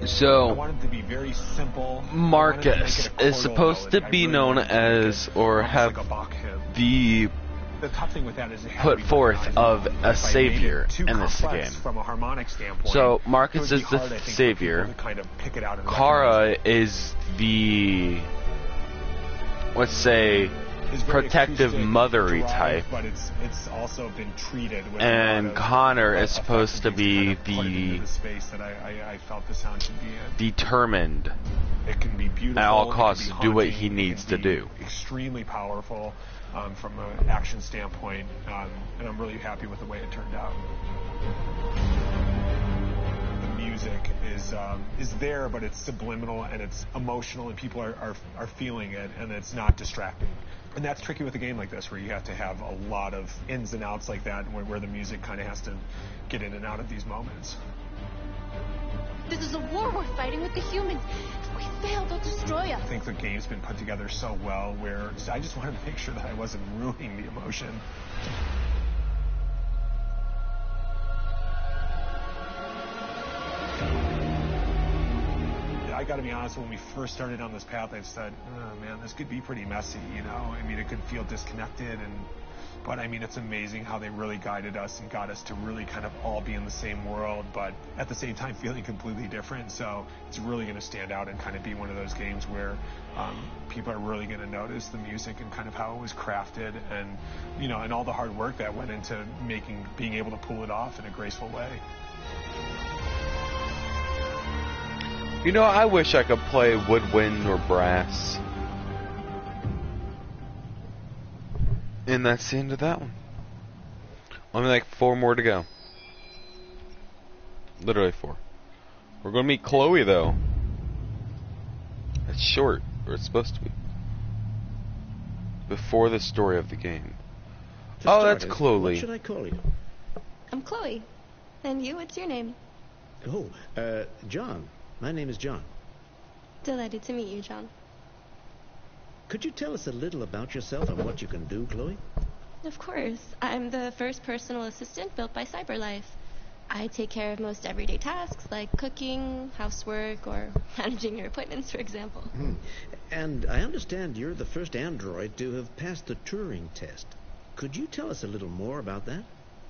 So, I wanted it to be very simple. Marcus is supposed to be known as, or have the tough thing with that is it had to put be forth recognized. of If a I made savior it too in this complex game. From a harmonic standpoint, So it Marcus would is be the hard, I think, for savior. people to kind of pick it out and Kara recognize is the, let's say, It's very protective acoustic, mothery derived, type. But it's also been treated with And a lot of Connor is effect supposed to and things be kind of put it into the the space that I felt the sound should be in. determined It can be beautiful. at all it can costs be to do what haunting, he needs it to can be do. Extremely powerful from an action standpoint, and I'm really happy with the way it turned out. The music is there, but it's subliminal and it's emotional, and people are feeling it, and it's not distracting. And that's tricky with a game like this, where you have to have a lot of ins and outs like that, where the music kind of has to get in and out of these moments. This is a war we're fighting with the humans. If we fail, they'll destroy us. I think the game's been put together so well where I just wanted to make sure that I wasn't ruining the emotion. I gotta be honest, when we first started on this path, I said, oh man, this could be pretty messy, you know? I mean, it could feel disconnected, but I mean, it's amazing how they really guided us and got us to really kind of all be in the same world, but at the same time feeling completely different. So it's really going to stand out and kind of be one of those games where people are really going to notice the music and kind of how it was crafted, and you know, and all the hard work that went into being able to pull it off in a graceful way. You know, I wish I could play woodwind or brass. And that's the end of that one. Only like 4 more to go. Literally 4. We're gonna meet Chloe though. It's short, or it's supposed to be. Before the story of the game. Oh, that's Chloe. What should I call you? I'm Chloe. And you, what's your name? Oh, John. My name is John. Delighted to meet you, John. Could you tell us a little about yourself and what you can do, Chloe? Of course. I'm the first personal assistant built by CyberLife. I take care of most everyday tasks like cooking, housework, or managing your appointments, for example. And I understand you're the first android to have passed the Turing test. Could you tell us a little more about that?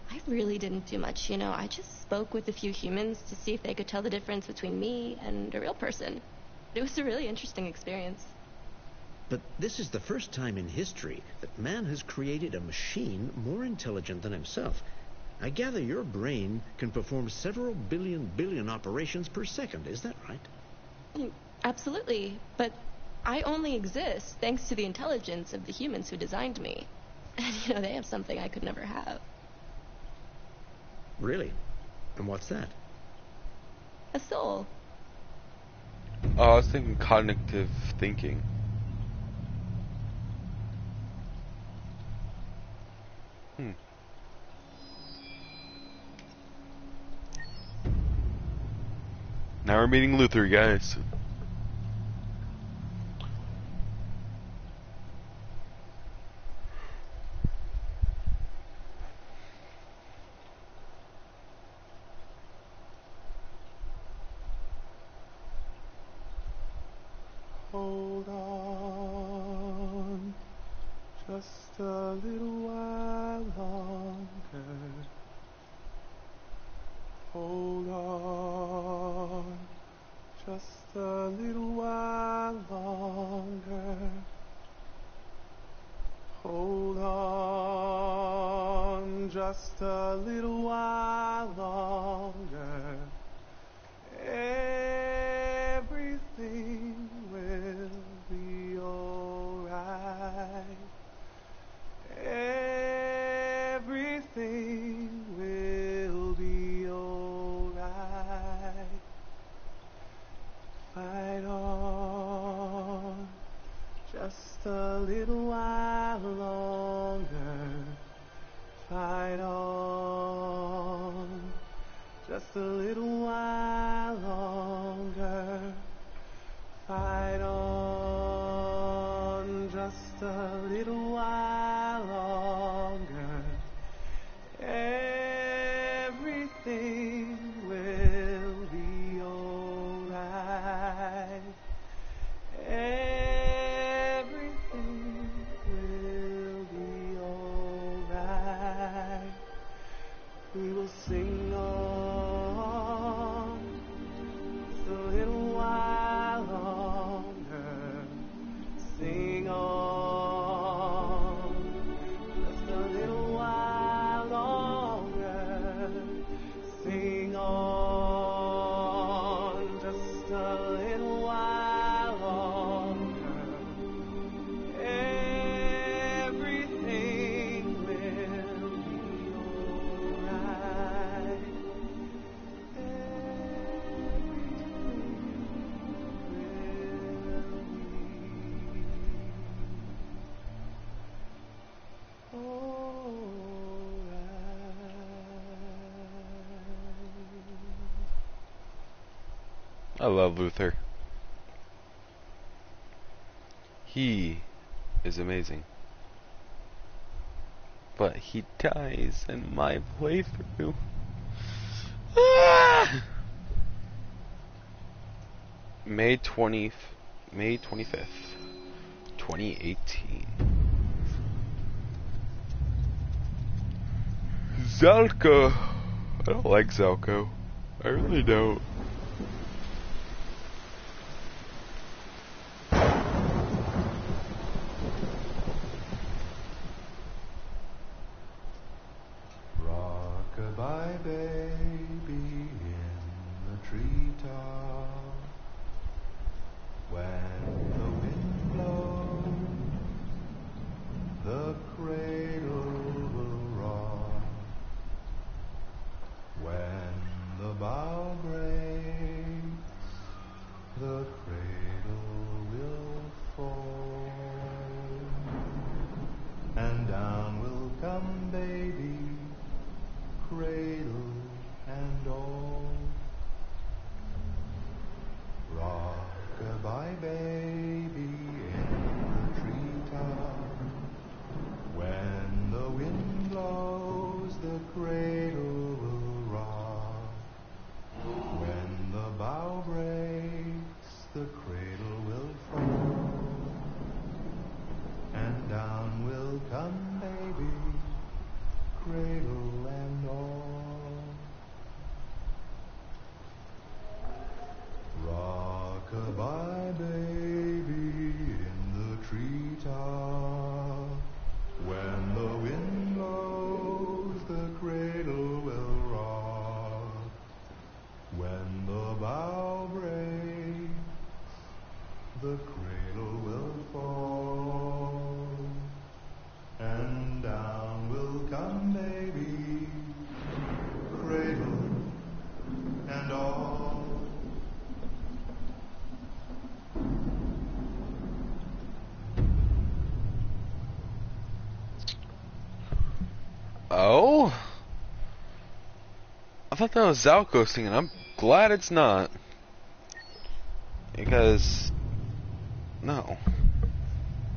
I really didn't do much, you know. I just spoke with a few humans to see if they could tell the difference between me and a real person. It was a really interesting experience. But this is the first time in history that man has created a machine more intelligent than himself. I gather your brain can perform several billion operations per second. Is that right? Absolutely. But I only exist thanks to the intelligence of the humans who designed me. And, you know, they have something I could never have. Really? And what's that? A soul. Oh, I was thinking cognitive thinking. Now we're meeting Luther, guys. Hold on, just a little while longer. Hold on, just a little while longer. Hold on, just a little while longer. Everything will be alright. Everything will be alright. Fight on just a little while longer. Fight on just a little while longer. Fight on just a little while longer. Everything will be alright. I love Luther. He is amazing. But he dies in my playthrough. Ah! May 25th, 2018. Zalko. I don't like Zalko. I really don't. Rockabye baby in the treetop. When the wind blows, the cradle will rock. When the bough breaks, the cradle will fall. And down will come baby, cradle and all. Rockabye baby in the treetop. When the wind blows, the cradle will rock. When the bough breaks, the cradle will fall. And down will come baby, cradle and all. Rockabye baby in the treetop. When the wind blows, the cradle will rock. When the bough breaks, the cradle will fall. And down will come baby, cradle and all. Oh? I thought that was Zalko singing. I'm glad it's not. Because no.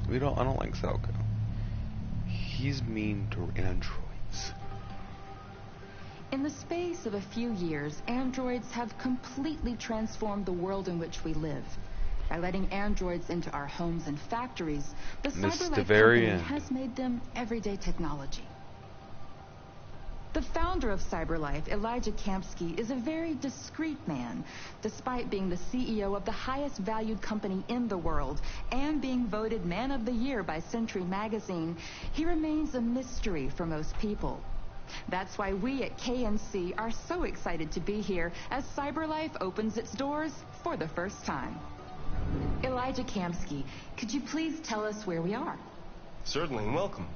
I don't like Zalko. He's mean to androids. In the space of a few years, androids have completely transformed the world in which we live. By letting androids into our homes and factories, the CyberLife company has made them everyday technology. The founder of CyberLife, Elijah Kamsky, is a very discreet man. Despite being the CEO of the highest valued company in the world and being voted Man of the Year by Century Magazine, he remains a mystery for most people. That's why we at KNC are so excited to be here as CyberLife opens its doors for the first time. Elijah Kamsky, could you please tell us where we are? Certainly, and welcome.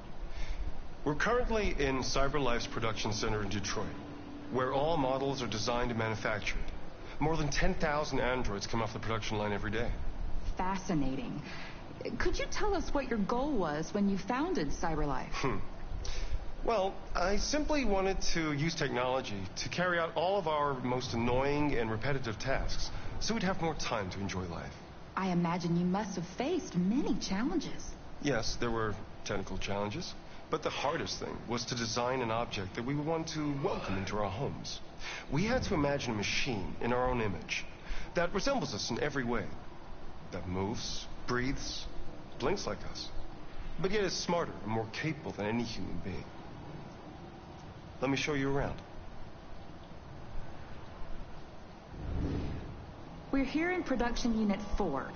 We're currently in CyberLife's production center in Detroit, where all models are designed and manufactured. More than 10,000 androids come off the production line every day. Fascinating. Could you tell us what your goal was when you founded CyberLife? Well, I simply wanted to use technology to carry out all of our most annoying and repetitive tasks, so we'd have more time to enjoy life. I imagine you must have faced many challenges. Yes, there were technical challenges. But the hardest thing was to design an object that we would want to welcome into our homes. We had to imagine a machine in our own image that resembles us in every way, that moves, breathes, blinks like us, but yet is smarter and more capable than any human being. Let me show you around. We're here in production unit 4.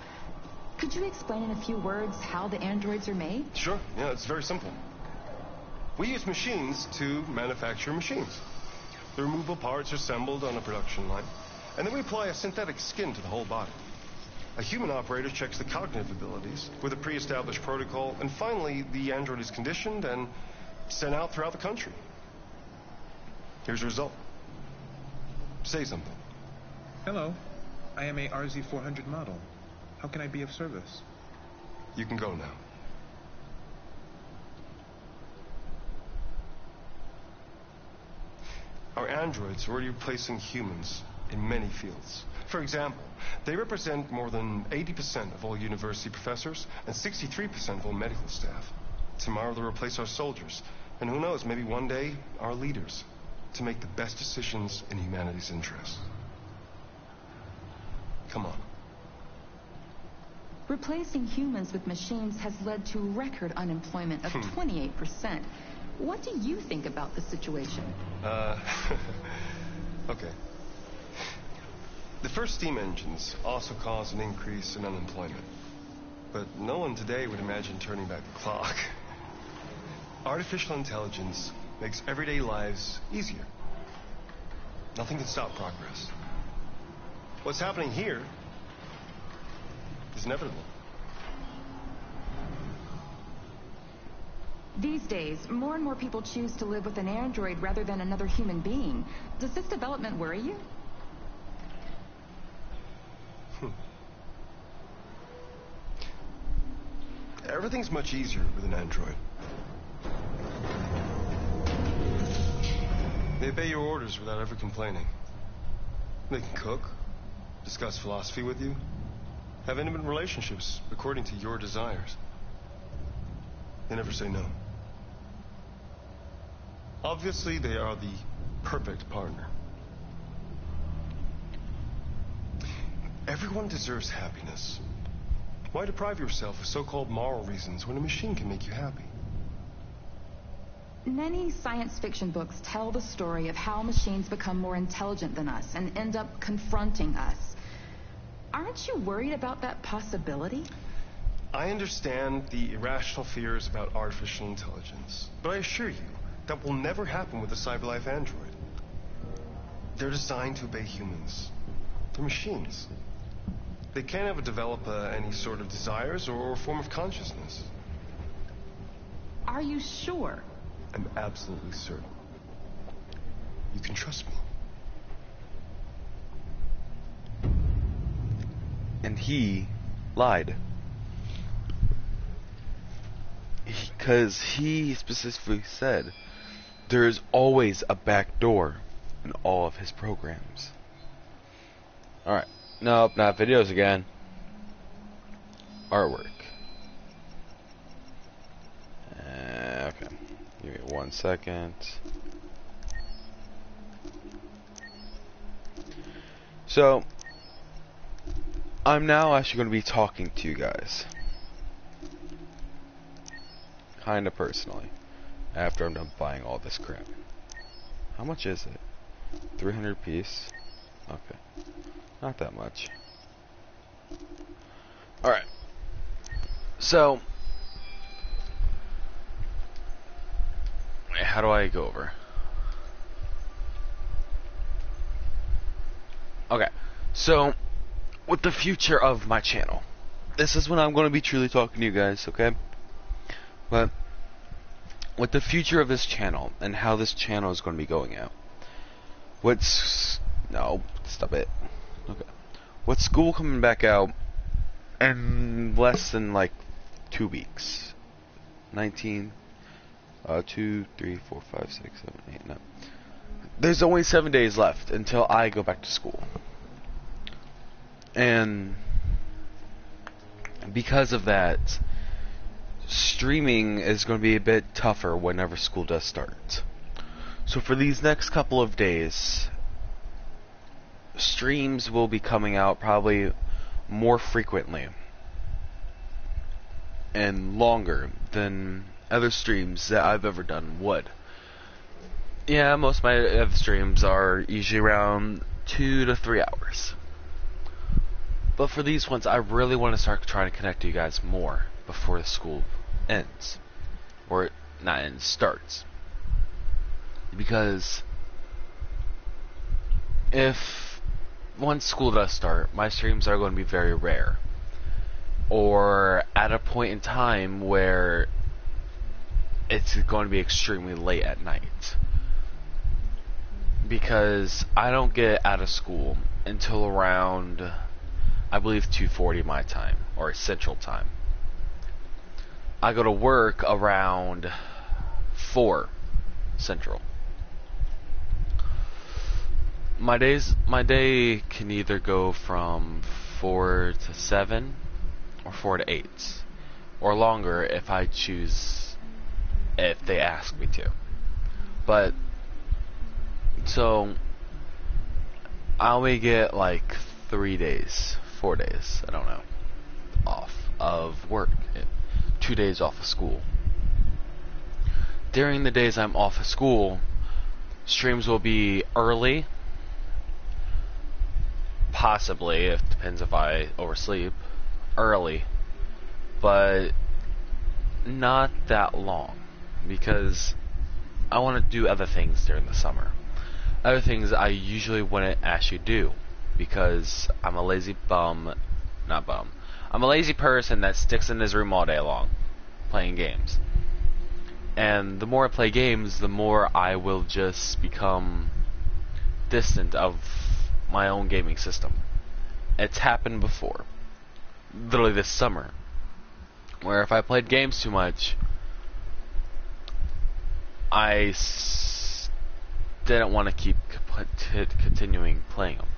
Could you explain in a few words how the androids are made? Sure, yeah, it's very simple. We use machines to manufacture machines. The removable parts are assembled on a production line, and then we apply a synthetic skin to the whole body. A human operator checks the cognitive abilities with a pre-established protocol, and finally, the android is conditioned and sent out throughout the country. Here's the result. Say something. Hello, I am a RZ400 model. How can I be of service? You can go now. Our androids are already replacing humans in many fields. For example, they represent more than 80% of all university professors and 63% of all medical staff. Tomorrow they'll replace our soldiers, and who knows, maybe one day our leaders, to make the best decisions in humanity's interest. Come on. Replacing humans with machines has led to record unemployment of 28%. What do you think about the situation? Okay. The first steam engines also caused an increase in unemployment. But no one today would imagine turning back the clock. Artificial intelligence makes everyday lives easier. Nothing can stop progress. What's happening here is inevitable. These days, more and more people choose to live with an android rather than another human being. Does this development worry you? Everything's much easier with an android. They obey your orders without ever complaining. They can cook, discuss philosophy with you, have intimate relationships according to your desires. They never say no. Obviously, they are the perfect partner. Everyone deserves happiness. Why deprive yourself of so-called moral reasons when a machine can make you happy? Many science fiction books tell the story of how machines become more intelligent than us and end up confronting us. Aren't you worried about that possibility? I understand the irrational fears about artificial intelligence, but I assure you that will never happen with a CyberLife android. They're designed to obey humans. They're machines. They can't ever develop any sort of desires or form of consciousness. Are you sure? I'm absolutely certain. You can trust me. And he lied. Because he specifically said there is always a back door in all of his programs. Alright. Nope, not videos again. Artwork. Okay. Give me 1 second. So, I'm now actually going to be talking to you guys. Kinda personally. After I'm done buying all this crap. How much is it? 300 piece? Okay. Not that much. Alright. So, how do I go over? Okay. So, with the future of my channel. This is when I'm going to be truly talking to you guys, okay? But, with the future of this channel, and how this channel is going to be going out. No, stop it. Okay. With school coming back out in less than like 2 weeks. 19, 2, 3, 4, 5, 6, 7, 8, 9. There's only 7 days left until I go back to school. And because of that, streaming is going to be a bit tougher whenever school does start. So for these next couple of days, streams will be coming out probably more frequently and longer than other streams that I've ever done would. Yeah, most of my other streams are usually around 2 to 3 hours. But for these ones, I really want to start trying to connect to you guys more before the school ends. Or, not ends, starts. Because if once school does start, my streams are going to be very rare. Or at a point in time where it's going to be extremely late at night. Because I don't get out of school until around, I believe, 2:40 my time, or Central Time. I go to work around 4 Central. my day can either go from 4 to 7 or 4 to 8 or longer if I choose, if they ask me to. But so I only get like 3 days, 4 days, I don't know, off of work, 2 days off of school. During the days I'm off of school, streams will be early, possibly, it depends if I oversleep, early, but not that long, because I want to do other things during the summer. Other things I usually wouldn't actually do, because I'm a lazy bum, not bum, I'm a lazy person that sticks in his room all day long, playing games. And the more I play games, the more I will just become distant of my own gaming system. It's happened before, literally this summer, where if I played games too much, I didn't want to keep continuing playing them.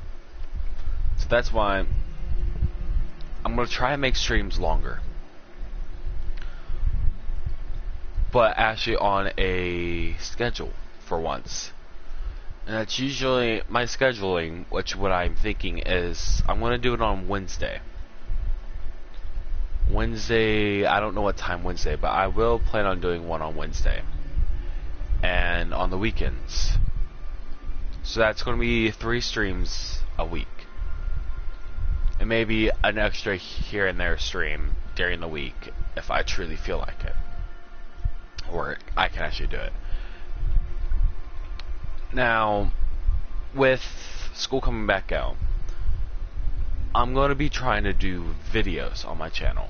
So that's why I'm going to try and make streams longer, but actually on a schedule for once. And that's usually my scheduling, which what I'm thinking is I'm going to do it on Wednesday. I don't know what time Wednesday, but I will plan on doing one on Wednesday. And on the weekends. So that's going to be 3 streams a week. And maybe an extra here and there stream during the week if I truly feel like it. Or I can actually do it. Now, with school coming back out, I'm going to be trying to do videos on my channel.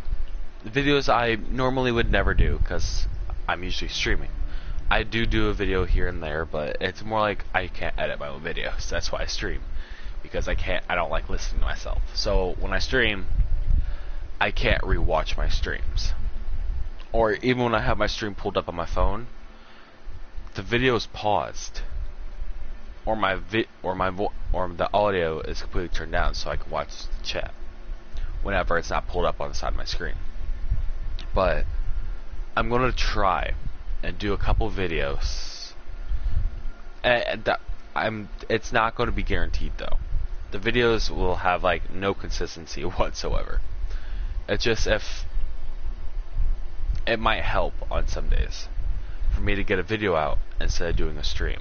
Videos I normally would never do because I'm usually streaming. I do a video here and there, but it's more like I can't edit my own videos. That's why I stream, because I don't like listening to myself. So when I stream, I can't rewatch my streams. Or even when I have my stream pulled up on my phone, the video is paused, or the audio is completely turned down, so I can watch the chat whenever it's not pulled up on the side of my screen. But I'm going to try and do a couple videos. It's not going to be guaranteed though. The videos will have like no consistency whatsoever. It's just if it might help on some days for me to get a video out instead of doing a stream.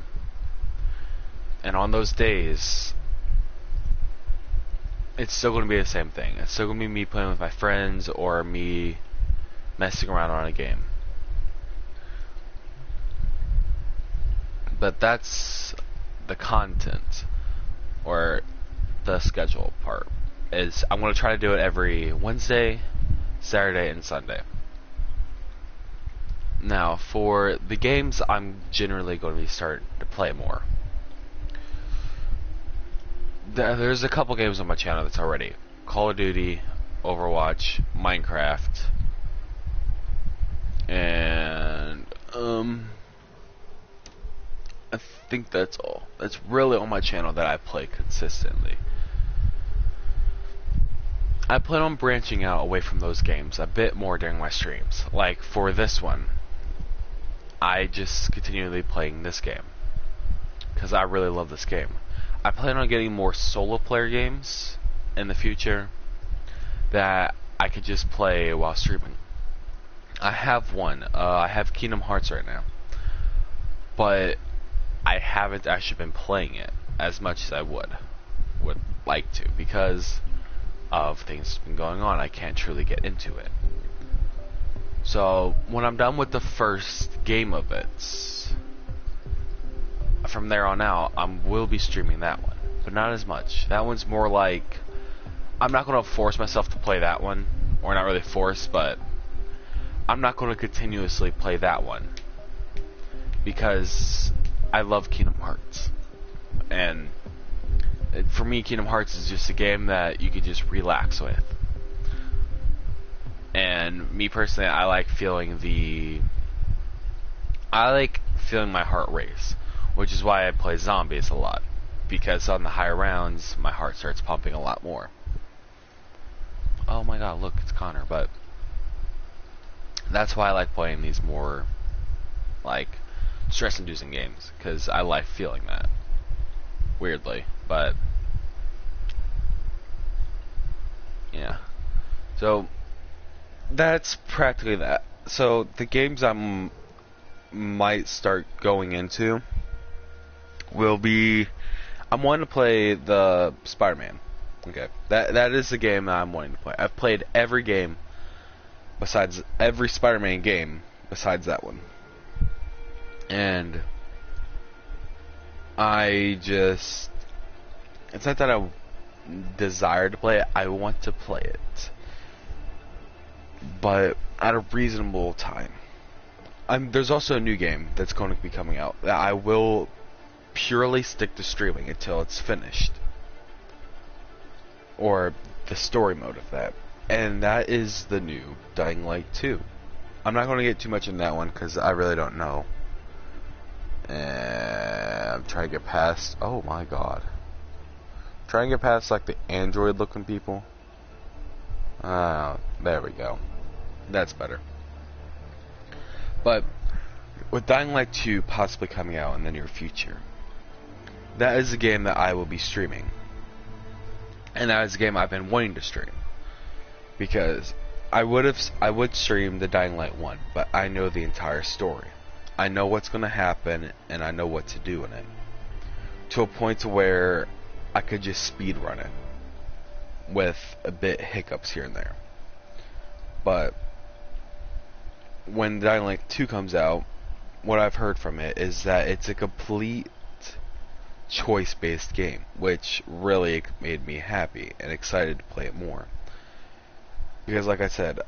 And on those days, it's still going to be the same thing. It's still going to be me playing with my friends or me messing around on a game. But that's the content, or the schedule part. Is I'm going to try to do it every Wednesday, Saturday, and Sunday. Now, for the games, I'm generally going to be starting to play more. There's a couple games on my channel that's already Call of Duty, Overwatch, Minecraft, and I think that's all. That's really on my channel that I play consistently. I plan on branching out away from those games a bit more during my streams. Like for this one, I just continually playing this game because I really love this game. I plan on getting more solo player games in the future that I could just play while streaming. I have one. I have Kingdom Hearts right now, but I haven't actually been playing it as much as I would like to because of things that's been going on. I can't truly get into it. So when I'm done with the first game of it, from there on out, I will be streaming that one, but not as much. That one's more like I'm not going to force myself to play that one, or not really force, but I'm not going to continuously play that one because I love Kingdom Hearts, and for me, Kingdom Hearts is just a game that you could just relax with. And me personally, I like feeling my heart race, which is why I play zombies a lot. because on the higher rounds, my heart starts pumping a lot more. Oh my god, look, it's Connor. But that's why I like playing these more, like, stress-inducing games, because I like feeling that. Weirdly, but yeah. So that's practically that. So the games I might start going into will be, I'm wanting to play the Spider-Man. Okay, that is the game that I'm wanting to play. I've played every game besides every Spider-Man game besides that one, and it's not that I desire to play it, I want to play it, but at a reasonable time. There's also a new game that's going to be coming out that I will purely stick to streaming until it's finished, or the story mode of that, and that is the new Dying Light 2. I'm not going to get too much in that one because I really don't know. And I'm trying to get past, oh my god, trying to get past like the android looking people. There we go, that's better. But with Dying Light 2 possibly coming out in the near future, that is a game that I will be streaming, and that is a game I've been wanting to stream, because I would stream the Dying Light 1, but I know the entire story. I know what's going to happen, and I know what to do in it, to a point to where I could just speed run it with a bit hiccups here and there. But when Dying Light 2 comes out, what I've heard from it is that it's a complete choice-based game, which really made me happy and excited to play it more. Because like I said,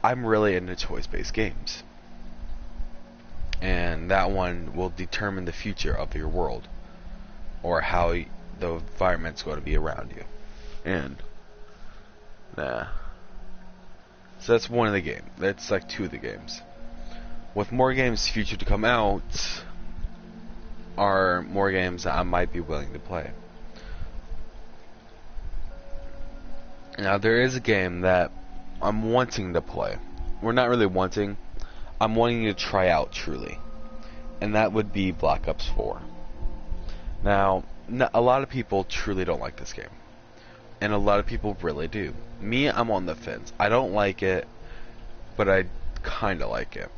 I'm really into choice-based games. And that one will determine the future of your world, or how the environment's going to be around you. And so that's one of the games. That's like two of the games. With more games future to come out, are more games that I might be willing to play. Now there is a game that I'm wanting to play. We're not really wanting. I'm wanting to try out truly, and that would be Black Ops 4. Now, a lot of people truly don't like this game, and a lot of people really do. Me, I'm on the fence. I don't like it, but I kinda like it.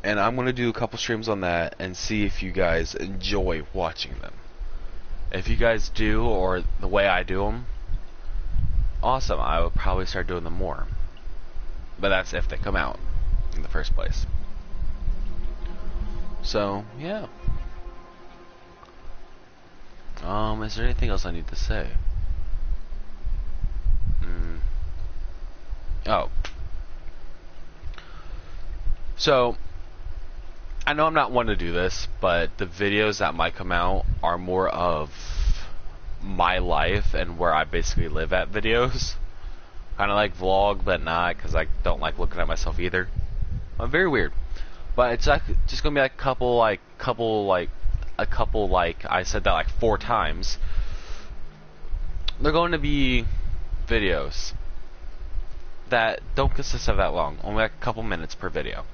And I'm going to do a couple streams on that and see if you guys enjoy watching them. If you guys do, or the way I do them, awesome. I will probably start doing them more. But that's if they come out in the first place. So, yeah. Is there anything else I need to say? Oh. So, I know I'm not one to do this, but the videos that might come out are more of my life and where I basically live at videos. Kind of like vlog, but not, because I don't like looking at myself either. I'm very weird. But it's like just gonna be like a couple I said that like 4 times. They're going to be videos that don't consist of that long, only like a couple minutes per video.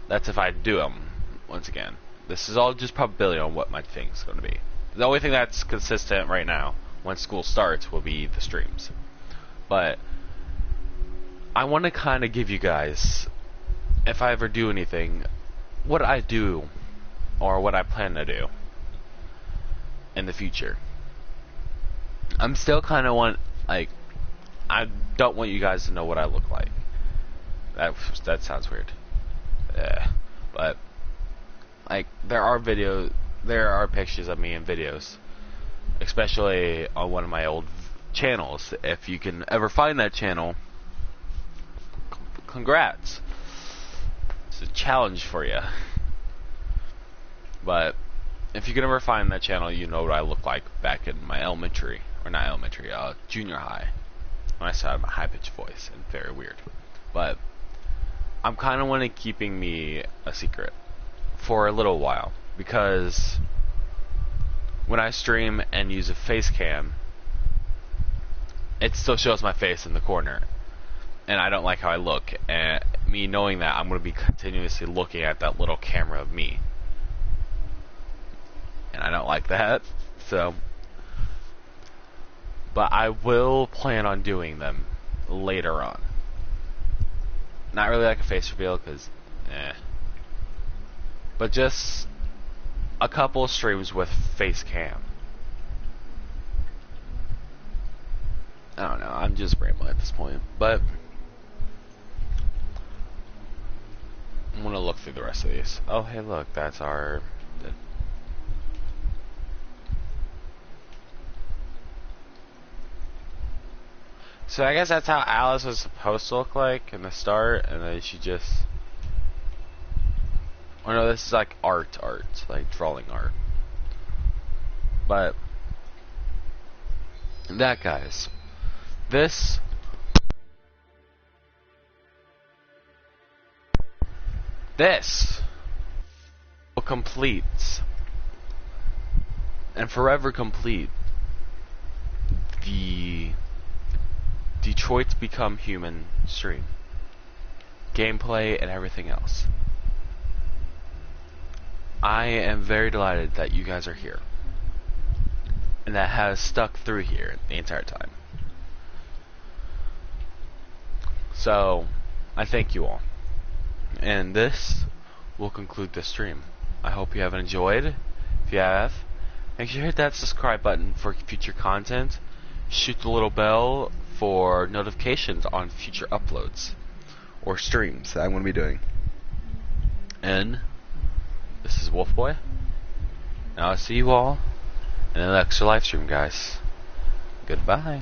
That's if I do them. Once again, this is all just probability on what my thing's going to be. The only thing that's consistent right now, when school starts, will be the streams. But I want to kind of give you guys, if I ever do anything, what I do or what I plan to do in the future. I'm still kind of I don't want you guys to know what I look like. That sounds weird. But like there are pictures of me in videos, especially on one of my old channels. If you can ever find that channel, congrats. It's a challenge for you. But if you can ever find that channel, you know what I look like back in my junior high, when I still had my high-pitched voice and very weird. But I'm kind of wanting keeping me a secret for a little while, because when I stream and use a face cam, it still shows my face in the corner. And I don't like how I look. And me knowing that, I'm going to be continuously looking at that little camera of me. And I don't like that. So, but I will plan on doing them later on. Not really like a face reveal, because, but just a couple streams with face cam. I don't know, I'm just rambling at this point. But I'm gonna look through the rest of these. Oh, hey, look, that's our... So I guess that's how Alice was supposed to look like in the start, and then she just... Oh no, this is like art, like drawing art. But that, guys, this will complete and forever complete the Detroit Become Human stream. Gameplay and everything else. I am very delighted that you guys are here. And that has stuck through here the entire time. So, I thank you all. And this will conclude the stream. I hope you have enjoyed. If you have, make sure you hit that subscribe button for future content. Shoot the little bell for notifications on future uploads or streams that I'm going to be doing. And this is Wolfboy, and I'll see you all in the next live stream, guys. Goodbye.